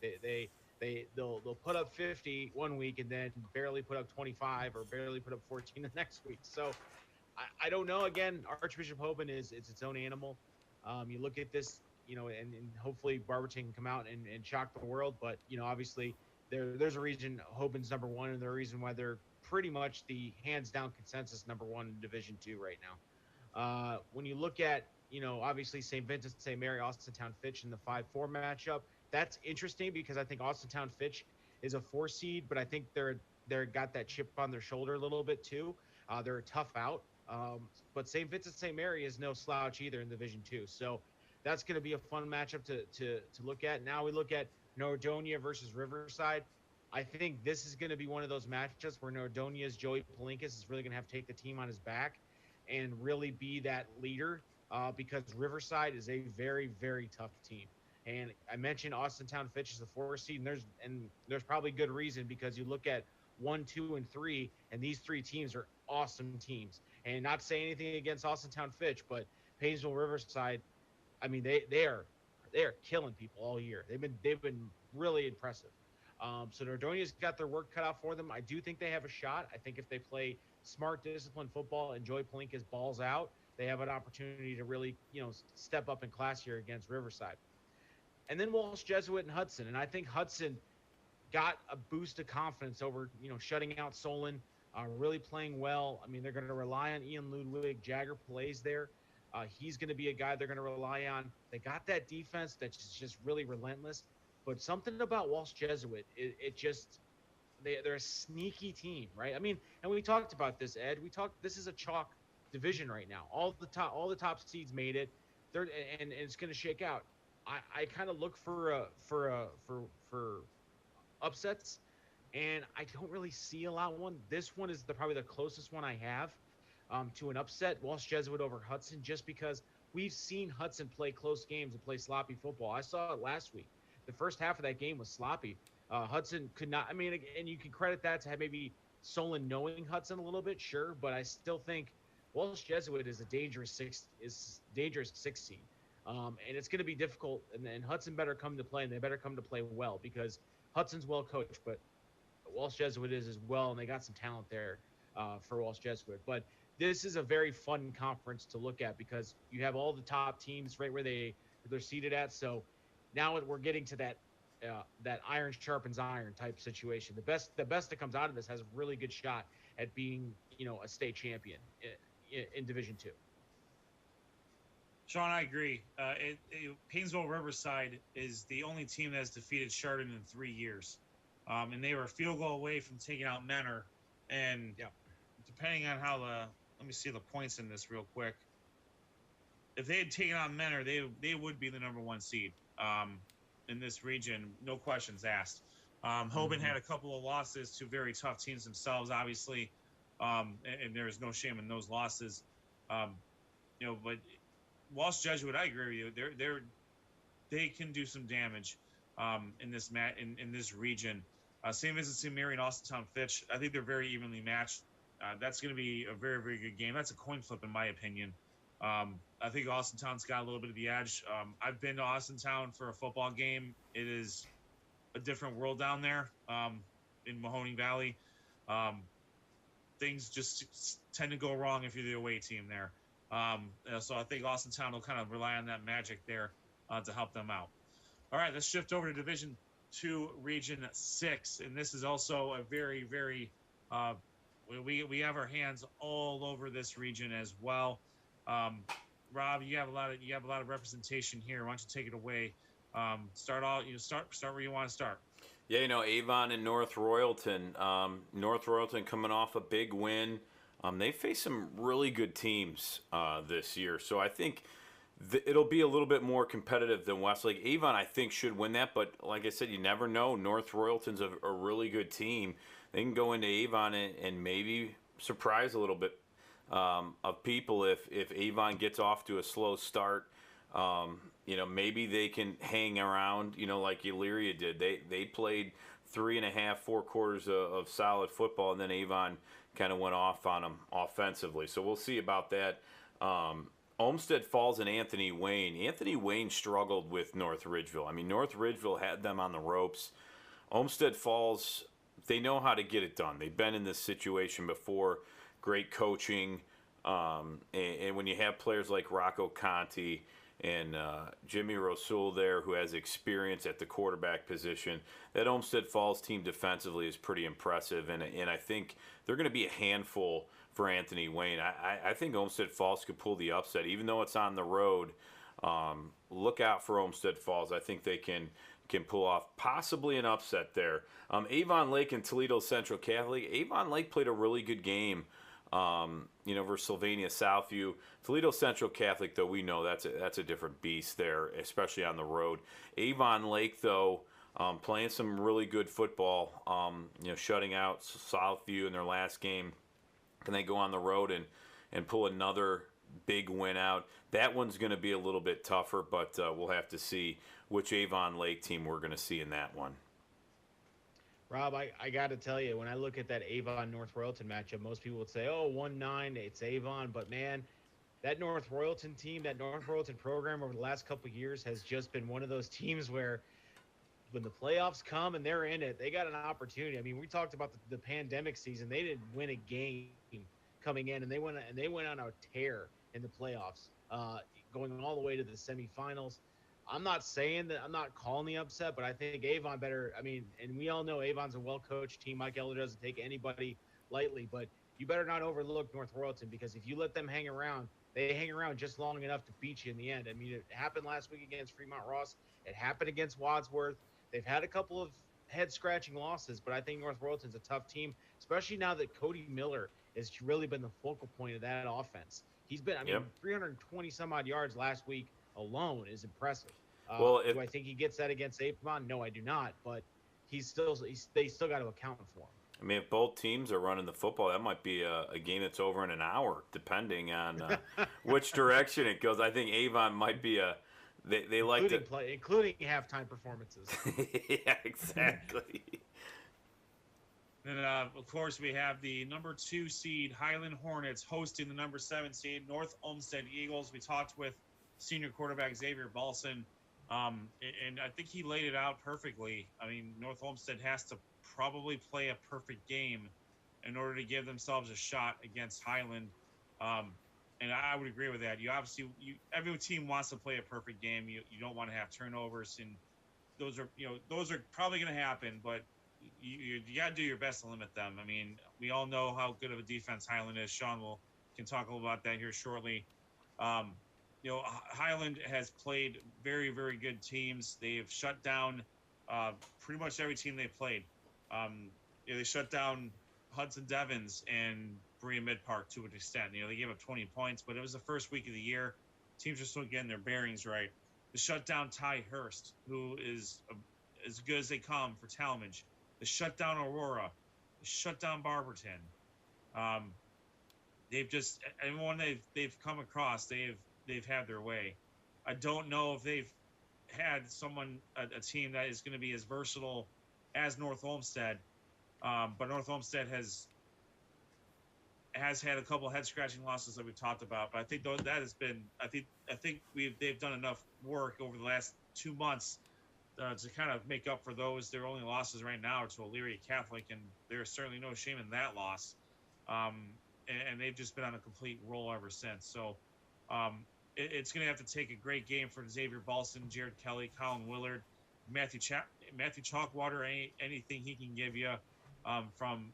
They'll put up 50 one week and then barely put up 25 or barely put up 14 the next week. So I don't know. Again, Archbishop Hoban it's its own animal. You look at this. And hopefully Barberton can come out and shock the world. But, obviously there's a reason Hoban's number 1, and there's a reason why they're pretty much the hands-down consensus number 1 in Division II right now. When you look at, obviously St. Vincent, St. Mary, Austintown Fitch in the 5-4 matchup, that's interesting because I think Austintown Fitch is a 4 seed, but I think they're got that chip on their shoulder a little bit too. They're a tough out. But St. Vincent, St. Mary is no slouch either in Division II. So that's going to be a fun matchup to look at. Now we look at Nordonia versus Riverside. I think this is going to be one of those matchups where Nordonia's Joey Palinkas is really going to have to take the team on his back and really be that leader because Riverside is a very, very tough team. And I mentioned Austintown Fitch is the 4 seed, and there's probably good reason because you look at 1, 2, and 3, and these 3 teams are awesome teams. And not to say anything against Austintown Fitch, but Painesville Riverside, I mean, they are killing people all year. They've been really impressive. So Nordonia's got their work cut out for them. I do think they have a shot. I think if they play smart, disciplined football and Joey Palinka's balls out, they have an opportunity to really, step up in class here against Riverside. And then Walsh Jesuit and Hudson. And I think Hudson got a boost of confidence over, shutting out Solon, really playing well. I mean, they're going to rely on Ian Ludwig. Jagger plays there. He's going to be a guy they're going to rely on. They got that defense that's just really relentless. But something about Walsh Jesuit, they're a sneaky team, right? I mean, and we talked about this, Ed. This is a chalk division right now. All the top seeds made it. And it's going to shake out. I kind of look for upsets, and I don't really see a lot of one. This one is probably the closest one I have to an upset. Walsh Jesuit over Hudson, just because we've seen Hudson play close games and play sloppy football. I saw it last week. The first half of that game was sloppy. Hudson could not. I mean, and you can credit that to maybe Solon knowing Hudson a little bit, sure, but I still think Walsh Jesuit is a dangerous six seed. And it's going to be difficult. And Hudson better come to play, and they better come to play well because Hudson's well coached, but Walsh Jesuit is as well, and they got some talent there for Walsh Jesuit. But this is a very fun conference to look at because you have all the top teams right where they're seated at. So now we're getting to that iron sharpens iron type situation. The best that comes out of this has a really good shot at being a state champion in Division II. Sean, I agree. Painesville Riverside is the only team that has defeated Chardon in 3 years. And they were a field goal away from taking out Menor. And depending on how let me see the points in this real quick. If they had taken out Menor, they would be the number 1 seed in this region, no questions asked. Hoban had a couple of losses to very tough teams themselves, obviously, and there is no shame in those losses. But Walsh Jesuit, I agree with you. They can do some damage in this region. St. Vincent St. Mary and Austintown Fitch, I think they're very evenly matched. That's going to be a very, very good game. That's a coin flip, in my opinion. I think Austintown's got a little bit of the edge. I've been to Austintown for a football game. It is a different world down there in Mahoning Valley. Things just tend to go wrong if you're the away team there. So I think Austintown will kind of rely on that magic there to help them out. All right, let's shift over to Division II, Region 6, and this is also a very, very we have our hands all over this region as well. Rob, you have a lot of representation here. Why don't you take it away? Start where you want to start. Yeah, Avon and North Royalton. North Royalton coming off a big win. They face some really good teams this year, so I think it'll be a little bit more competitive than Westlake. Avon, I think, should win that, but like I said, you never know. North Royalton's a really good team. They can go into Avon and maybe surprise a little bit of people if Avon gets off to a slow start. Maybe they can hang around, like Elyria did. They played 3.5, 4 quarters of solid football, and then Avon kind of went off on them offensively. So we'll see about that. Olmsted Falls and Anthony Wayne. Anthony Wayne struggled with North Ridgeville. I mean, North Ridgeville had them on the ropes. Olmsted Falls, they know how to get it done. They've been in this situation before. Great coaching. And when you have players like Rocco Conti and Jimmy Rosul there, who has experience at the quarterback position, that Olmsted Falls team defensively is pretty impressive. And I think they're going to be a handful for Anthony Wayne. I think Olmsted Falls could pull the upset, even though it's on the road. Look out for Olmsted Falls. I think they can pull off possibly an upset there. Avon Lake and Toledo Central Catholic. Avon Lake played a really good game, versus Sylvania Southview. Toledo Central Catholic, though, we know that's a different beast there, especially on the road. Avon Lake, though, playing some really good football, shutting out Southview in their last game. Can they go on the road and pull another big win out? That one's going to be a little bit tougher, but we'll have to see which Avon Lake team we're going to see in that one. Rob, I got to tell you, when I look at that Avon-North Royalton matchup, most people would say, 1-9, it's Avon. But, man, that North Royalton team, that North Royalton program over the last couple of years has just been one of those teams where when the playoffs come and they're in it, they got an opportunity. I mean, we talked about the pandemic season. They didn't win a game coming in, and they went on a tear in the playoffs, going all the way to the semifinals. I'm not calling the upset, but I think Avon better. I mean, and we all know Avon's a well-coached team. Mike Eller doesn't take anybody lightly, but you better not overlook North Royalton, because if you let them hang around, they hang around just long enough to beat you in the end. I mean, it happened last week against Fremont Ross. It happened against Wadsworth. They've had a couple of head-scratching losses, but I think North Royalton's a tough team, especially now that Cody Miller has really been the focal point of that offense. He's been, 320-some-odd yards last week alone is impressive. Do I think he gets that against Avon? No, I do not. But they still got to account for him. I mean, if both teams are running the football, that might be a game that's over in an hour, depending on which direction it goes. I think Avon might be they like to including halftime performances. Yeah, exactly. And of course, we have the number 2 seed Highland Hornets hosting the number 7 seed North Olmsted Eagles. We talked with senior quarterback Xavier Balson, and I think he laid it out perfectly. I mean, North Olmsted has to probably play a perfect game in order to give themselves a shot against Highland. Um, and I would agree with that. Every team wants to play a perfect game. You don't want to have turnovers, and those are probably going to happen, but you got to do your best to limit them. I mean, we all know how good of a defense Highland is. Sean can talk a little about that here shortly. Um, Highland has played very, very good teams. They've shut down pretty much every team they played. They shut down Hudson Devons and Berea Mid Park to an extent. They gave up 20 points, but it was the first week of the year. Teams are still getting their bearings right. They shut down Ty Hurst, who is as good as they come for Talmadge. They shut down Aurora. They shut down Barberton. Everyone they've come across, they've had their way. I don't know if they've had a team that is going to be as versatile as North Olmsted, but North Olmsted has had a couple head scratching losses that we've talked about. But I think they've done enough work over the last 2 months to kind of make up for those. Their only losses right now are to Elyria Catholic, and there's certainly no shame in that loss. And they've just been on a complete roll ever since. So it's going to have to take a great game for Xavier Balson, Jared Kelly, Colin Willard, Matthew Chalkwater, anything he can give you from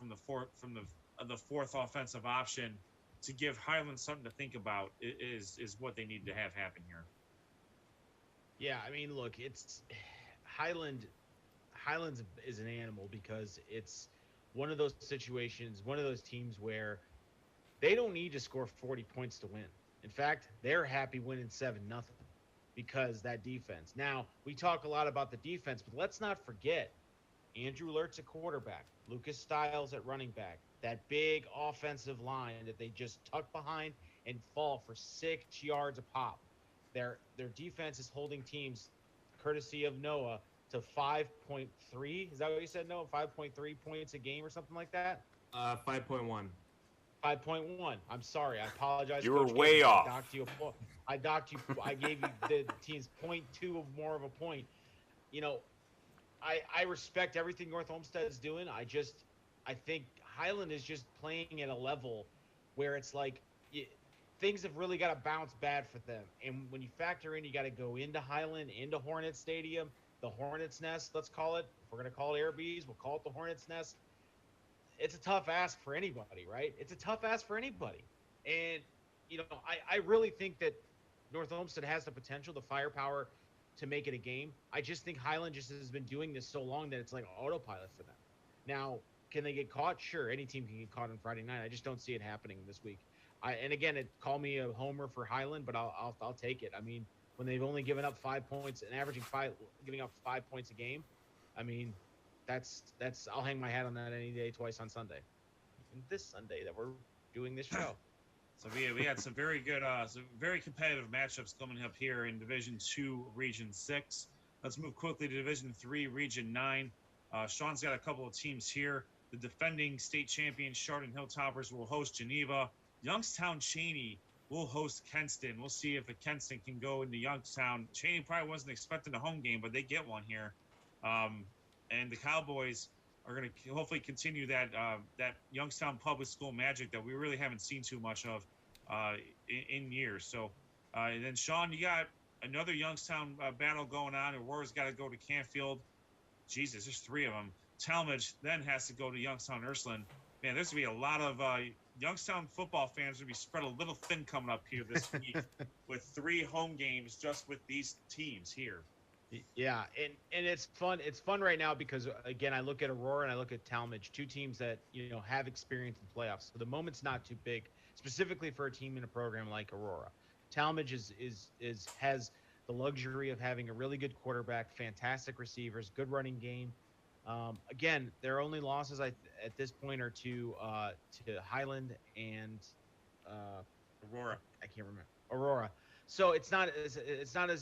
the fourth offensive option to give Highland something to think about is what they need to have happen here. Yeah, I mean, look, it's Highlands is an animal because it's one of those situations, one of those teams where they don't need to score 40 points to win. In fact, they're happy winning 7-0 because that defense. Now, we talk a lot about the defense, but let's not forget Andrew Lertz at quarterback, Lucas Stiles at running back, that big offensive line that they just tuck behind and fall for 6 yards a pop. Their defense is holding teams, courtesy of Noah, to 5.3. Is that what you said, Noah? 5.3 points a game or something like that? 5.1. 5.1. I'm sorry. I apologize. You were Coach way Gaines. off. I docked you. I gave you the team's 0.2 of more of a point. I respect everything North Olmsted is doing. I think Highland is just playing at a level where it's like things have really got to bounce bad for them. And when you factor in, you got to go into Highland, into Hornets Stadium, the Hornets Nest, let's call it. If we're going to call it Airbees, we'll call it the Hornets Nest. It's a tough ask for anybody, right? It's a tough ask for anybody. And, I really think that North Olmsted has the potential, the firepower to make it a game. I just think Highland just has been doing this so long that it's like autopilot for them. Now, can they get caught? Sure, any team can get caught on Friday night. I just don't see it happening this week. And again, call me a homer for Highland, but I'll take it. I mean, when they've only given up 5 points and giving up 5 points a game, I mean, that's I'll hang my hat on that any day, twice on Sunday. Even this Sunday that we're doing this show. So we had some very good, some very competitive matchups coming up here in Division 2, Region 6. Let's move quickly to Division 3, Region 9. Sean's got a couple of teams here. The defending state champions, Chardon Hilltoppers, will host Geneva. Youngstown Cheney will host Kenston. We'll see if the Kenston can go into Youngstown. Cheney probably wasn't expecting a home game, but they get one here. And the Cowboys are going to hopefully continue that Youngstown public school magic that we really haven't seen too much of in years. So, and then Sean, you got another Youngstown battle going on. Aurora's got to go to Canfield. Jesus, there's 3 of them. Talmadge then has to go to Youngstown Ursuline. Man, there's going to be a lot of Youngstown football fans going to be spread a little thin coming up here this week with 3 home games just with these teams here. Yeah, and it's fun. It's fun right now because, again, I look at Aurora and I look at Talmadge, 2 teams that, have experience in playoffs. So the moment's not too big, specifically for a team in a program like Aurora. Talmadge has the luxury of having a really good quarterback, fantastic receivers, good running game. Again, their only losses at this point are to Highland and Aurora. I can't remember. Aurora. So it's not as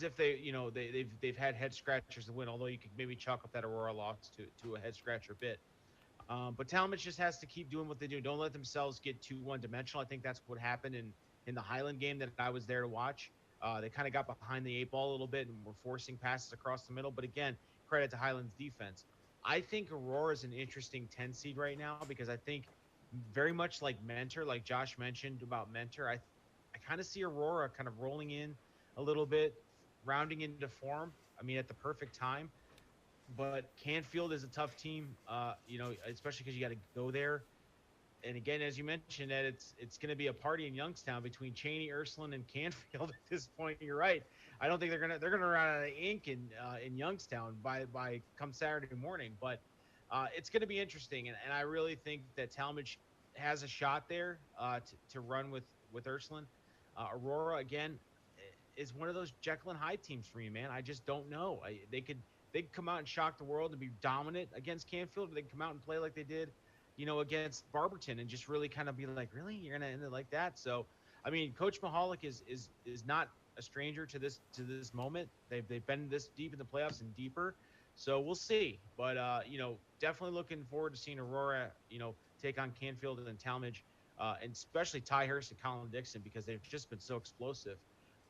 if they've had head scratchers to win. Although you could maybe chalk up that Aurora loss to a head scratcher bit. But Talmadge just has to keep doing what they do. Don't let themselves get too one-dimensional. I think that's what happened in the Highland game that I was there to watch. They kind of got behind the 8 ball a little bit and were forcing passes across the middle. But again, credit to Highland's defense. I think Aurora is an interesting 10 seed right now because I think very much like Mentor, like Josh mentioned about Mentor, I kind of see Aurora kind of rolling in a little bit, rounding into form. I mean, at the perfect time. But Canfield is a tough team, especially because you got to go there. And again, as you mentioned, that it's going to be a party in Youngstown between Cheney, Ursuline, and Canfield at this point. You're right. I don't think they're gonna run out of ink in Youngstown by come Saturday morning. But it's going to be interesting, and I really think that Talmadge has a shot there to run with Ursuline. Aurora again is one of those Jekyll and Hyde teams for you, man. I just don't know. They could come out and shock the world and be dominant against Canfield. Or they could come out and play like they did, against Barberton and just really kind of be like, really, you're gonna end it like that? So, I mean, Coach Mahalik is not a stranger to this moment. They've been this deep in the playoffs and deeper. So we'll see. But definitely looking forward to seeing Aurora, take on Canfield and Talmadge, and especially Ty Hurst and Colin Dixon because they've just been so explosive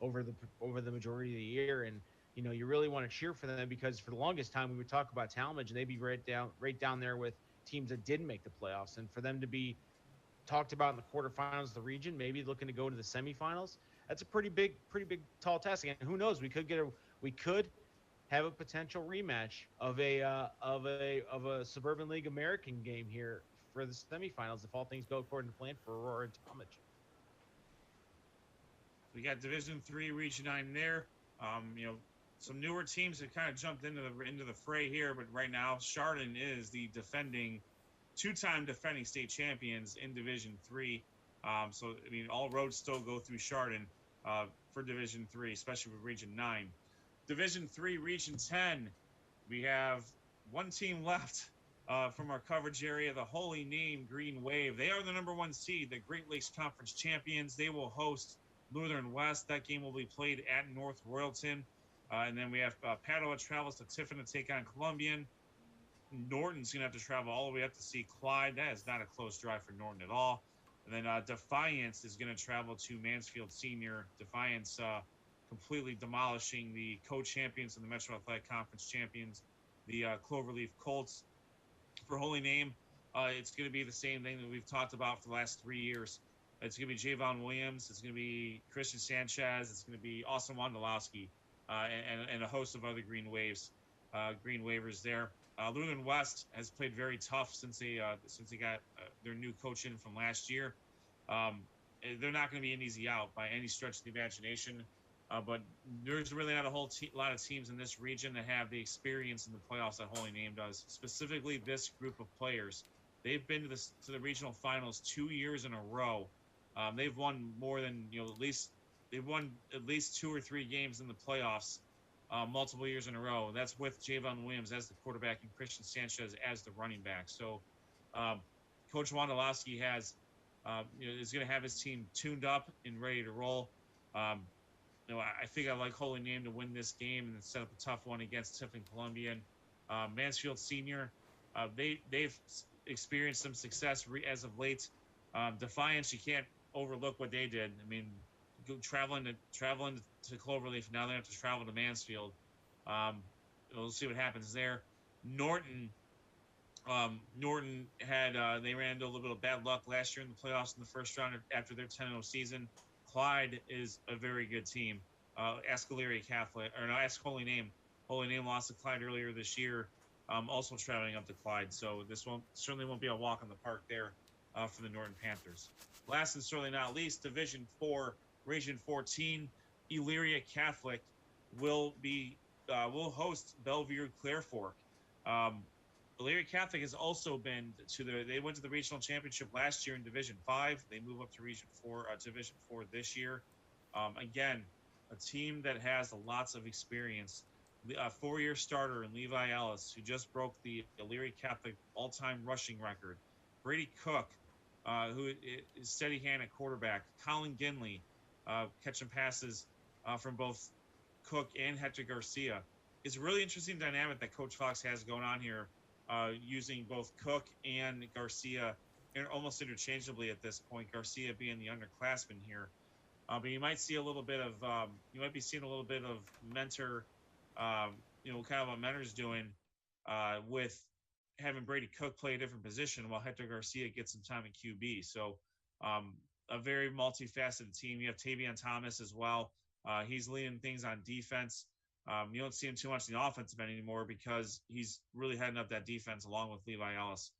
over the majority of the year. And you really want to cheer for them because for the longest time we would talk about Talmadge and they'd be right down there with teams that didn't make the playoffs, and for them to be talked about in the quarterfinals of the region, maybe looking to go to the semifinals, that's a pretty big tall task. And who knows, we could have a potential rematch of a Suburban League American game here for the semifinals if all things go according to plan for Aurora and Talmadge. We got Division 3, Region 9 there. Some newer teams have kind of jumped into the fray here, but right now Chardon is the two-time defending state champions in Division 3. So I mean, all roads still go through Chardon for Division 3, especially with Region 9. Division 3, Region 10, we have one team left from our coverage area, the Holy Name Green Wave. They are the number 1 seed, the Great Lakes Conference champions. They will host Lutheran West. That game will be played at North Royalton. And then we have Padua travels to Tiffin to take on Columbian. Norton's going to have to travel all the way up to see Clyde. That is not a close drive for Norton at all. And then Defiance is going to travel to Mansfield Senior. Defiance completely demolishing the co-champions and the Metro Athletic Conference champions, the Cloverleaf Colts. For Holy Name, it's going to be the same thing that we've talked about for the last 3 years. It's going to be Javon Williams. It's going to be Christian Sanchez. It's going to be Austin Wondolowski. And a host of other Green Waivers there. Lutheran West has played very tough since they got their new coach in from last year. They're not going to be an easy out by any stretch of the imagination. But there's really not a whole lot of teams in this region that have the experience in the playoffs that Holy Name does. Specifically, this group of players. They've been to the regional finals 2 years in a row. They've won more than They've won at least 2 or 3 games in the playoffs multiple years in a row. That's with Javon Williams as the quarterback and Christian Sanchez as the running back. So Coach Wondolowski is going to have his team tuned up and ready to roll. I think I like Holy Name to win this game and set up a tough one against Tiffin Columbian. Mansfield Senior, they've experienced some success as of late. Defiance, you can't overlook what they did. I mean, traveling to Cloverleaf, now they have to travel to Mansfield. We'll see what happens there. Norton had they ran into a little bit of bad luck last year in the playoffs in the first round after their 10-0 season. Clyde is a very good team. Ask Holy Name. Holy Name lost to Clyde earlier this year, also traveling up to Clyde. So this certainly won't be a walk in the park there for the Norton Panthers. Last and certainly not least, Division 4, Region 14, Elyria Catholic will host Bellevue Clear Fork. Elyria Catholic has also been they went to the regional championship last year in Division 5. They move up to Division 4 this year. Again, a team that has lots of experience. A 4-year starter in Levi Ellis, who just broke the Elyria Catholic all-time rushing record. Brady Cook, who is steady hand at quarterback. Colin Ginley, catching passes from both Cook and Hector Garcia. It's a really interesting dynamic that Coach Fox has going on here using both Cook and Garcia almost interchangeably at this point. Garcia being the underclassman here, but you might see a little bit of you might be seeing a little bit of mentor, kind of what Mentor's doing with having Brady Cook play a different position while Hector Garcia gets some time in QB. So a very multifaceted team. You have Tavion Thomas as well. He's leading things on defense. You don't see him too much in the offensive end anymore because he's really heading up that defense along with Levi Ellis.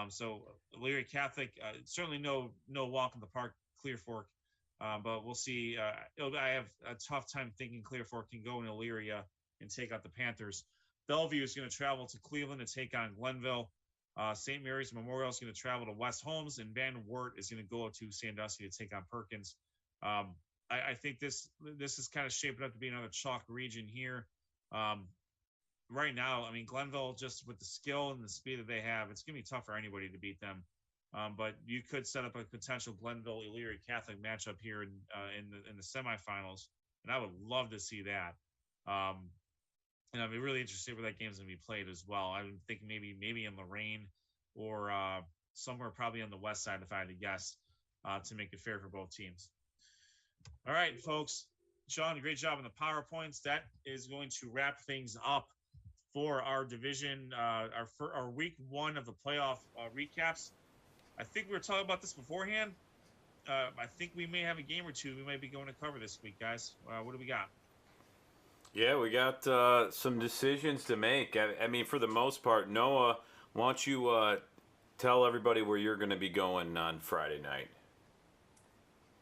So Elyria Catholic, certainly no walk in the park, Clear Fork, but we'll see. I have a tough time thinking Clear Fork can go in Elyria and take out the Panthers. Bellevue is going to travel to Cleveland to take on Glenville. St. Mary's Memorial is going to travel to West Holmes, and Van Wert is going to go to Sandusky to take on Perkins. I think this is kind of shaping up to be another chalk region here. Right now, I mean, Glenville, just with the skill and the speed that they have, it's going to be tough for anybody to beat them. But you could set up a potential Glenville-Elyria Catholic matchup here in the semifinals, and I would love to see that. And I'd be really interested where that game's going to be played as well. I'm thinking maybe in Lorraine or somewhere probably on the west side, if I had to guess, to make it fair for both teams. All right, folks. Sean, great job on the PowerPoints. That is going to wrap things up for our division, our week one of the playoff recaps. I think we were talking about this beforehand. I think we may have a game or two we might be going to cover this week, guys. What do we got? Yeah, we got some decisions to make. I mean, for the most part, Noah, why don't you tell everybody where you're going to be going on Friday night?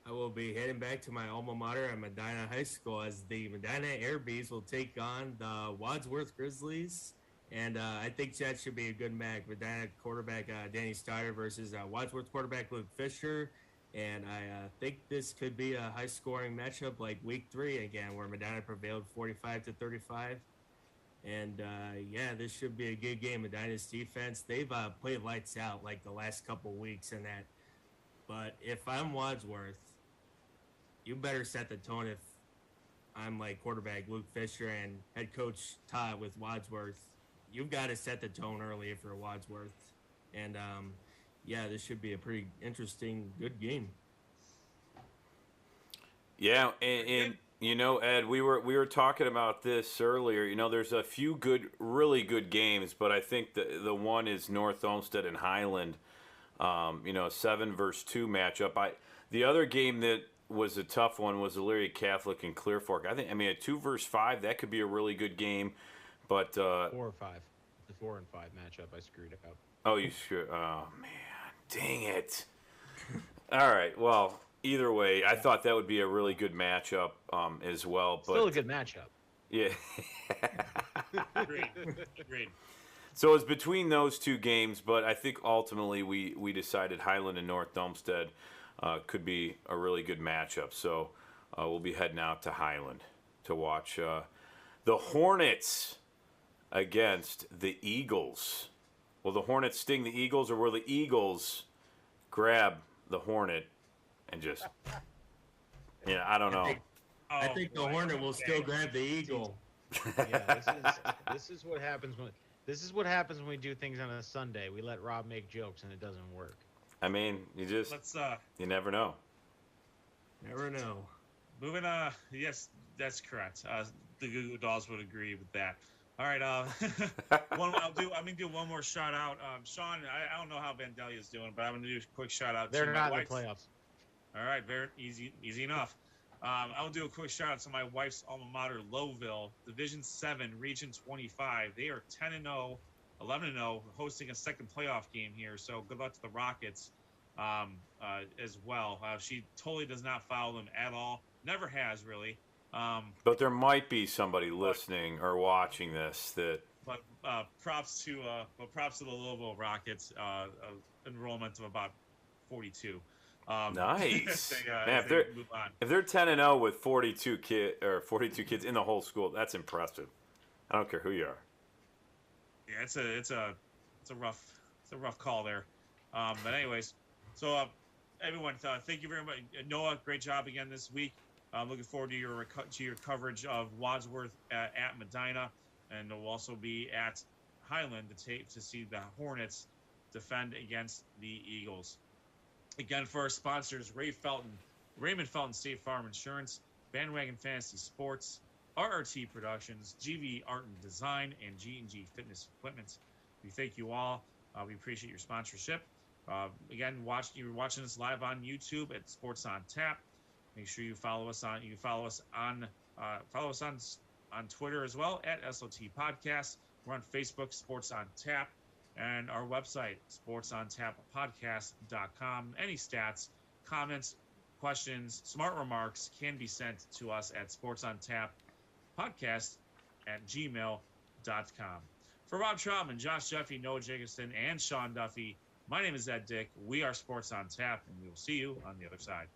I will be heading back to my alma mater at Medina High School as the Medina Airbees will take on the Wadsworth Grizzlies. And I think that should be a good match. Medina quarterback Danny Stoddard versus Wadsworth quarterback Luke Fisher. And I think this could be a high-scoring matchup like Week 3 again, where Medina prevailed 45-35. And, this should be a good game. Medina's defense, they've played lights out like the last couple weeks in that. But if I'm Wadsworth, you better set the tone if I'm like quarterback Luke Fisher and head coach Todd with Wadsworth. You've got to set the tone early if you're Wadsworth. And, this should be a pretty interesting, good game. Yeah, and Ed, we were talking about this earlier. There's a few really good games, but I think the one is North Olmsted and Highland. A 7-2 matchup. The other game that was a tough one was Elyria Catholic and Clear Fork. A 2-5, that could be a really good game, but 4 or 5, the 4 and 5 matchup, I screwed up. Oh, you screwed. Oh man, dang it! All right, well, either way, I thought that would be a really good matchup as well. But still a good matchup. Yeah. Agreed. So it's between those two games, but I think ultimately we decided Highland and North Olmsted could be a really good matchup. So we'll be heading out to Highland to watch the Hornets against the Eagles. Will the Hornets sting the Eagles, or will the Eagles grab the Hornet and just, I don't know. I think the Hornet will still grab the Eagle. Yeah, this is what happens when we do things on a Sunday. We let Rob make jokes and it doesn't work. You never know. Never know. Moving yes, that's correct. The Goo Goo Dolls would agree with that. All right, I'm gonna do one more shout out. Sean, I don't know how Vandalia is doing, but I'm gonna do a quick shout out. They're not in the playoffs. All right, very easy enough. I'll do a quick shout out to my wife's alma mater, Lowville, Division 7, Region 25. They are 10-0, 11-0, hosting a second playoff game here. So good luck to the Rockets as well. She totally does not follow them at all. Never has, really. But there might be somebody listening or watching this that. But props to the Louisville Rockets. Enrollment of about 42. Nice. Man, if they're 10-0 with 42 kids in the whole school, that's impressive. I don't care who you are. Yeah, it's a rough call there. But anyways, so everyone, thank you very much. Noah, great job again this week. Looking forward to your coverage of Wadsworth at Medina, and we'll also be at Highland to see the Hornets defend against the Eagles. Again, for our sponsors, Raymond Felton State Farm Insurance, Bandwagon Fantasy Sports, RRT Productions, GV Art and Design, and G&G Fitness Equipment. We thank you all. We appreciate your sponsorship. Again, you're watching us live on YouTube at Sports on Tap. Make sure you follow us on Twitter as well at SOT Podcast. We're on Facebook, Sports on Tap, and our website, sportsontapodcast.com. Any stats, comments, questions, smart remarks can be sent to us at sportsontapodcast@gmail.com. For Rob Trautman, Josh Jeffy, Noah Jacobson, and Sean Duffy, my name is Ed Dick. We are Sports on Tap, and we will see you on the other side.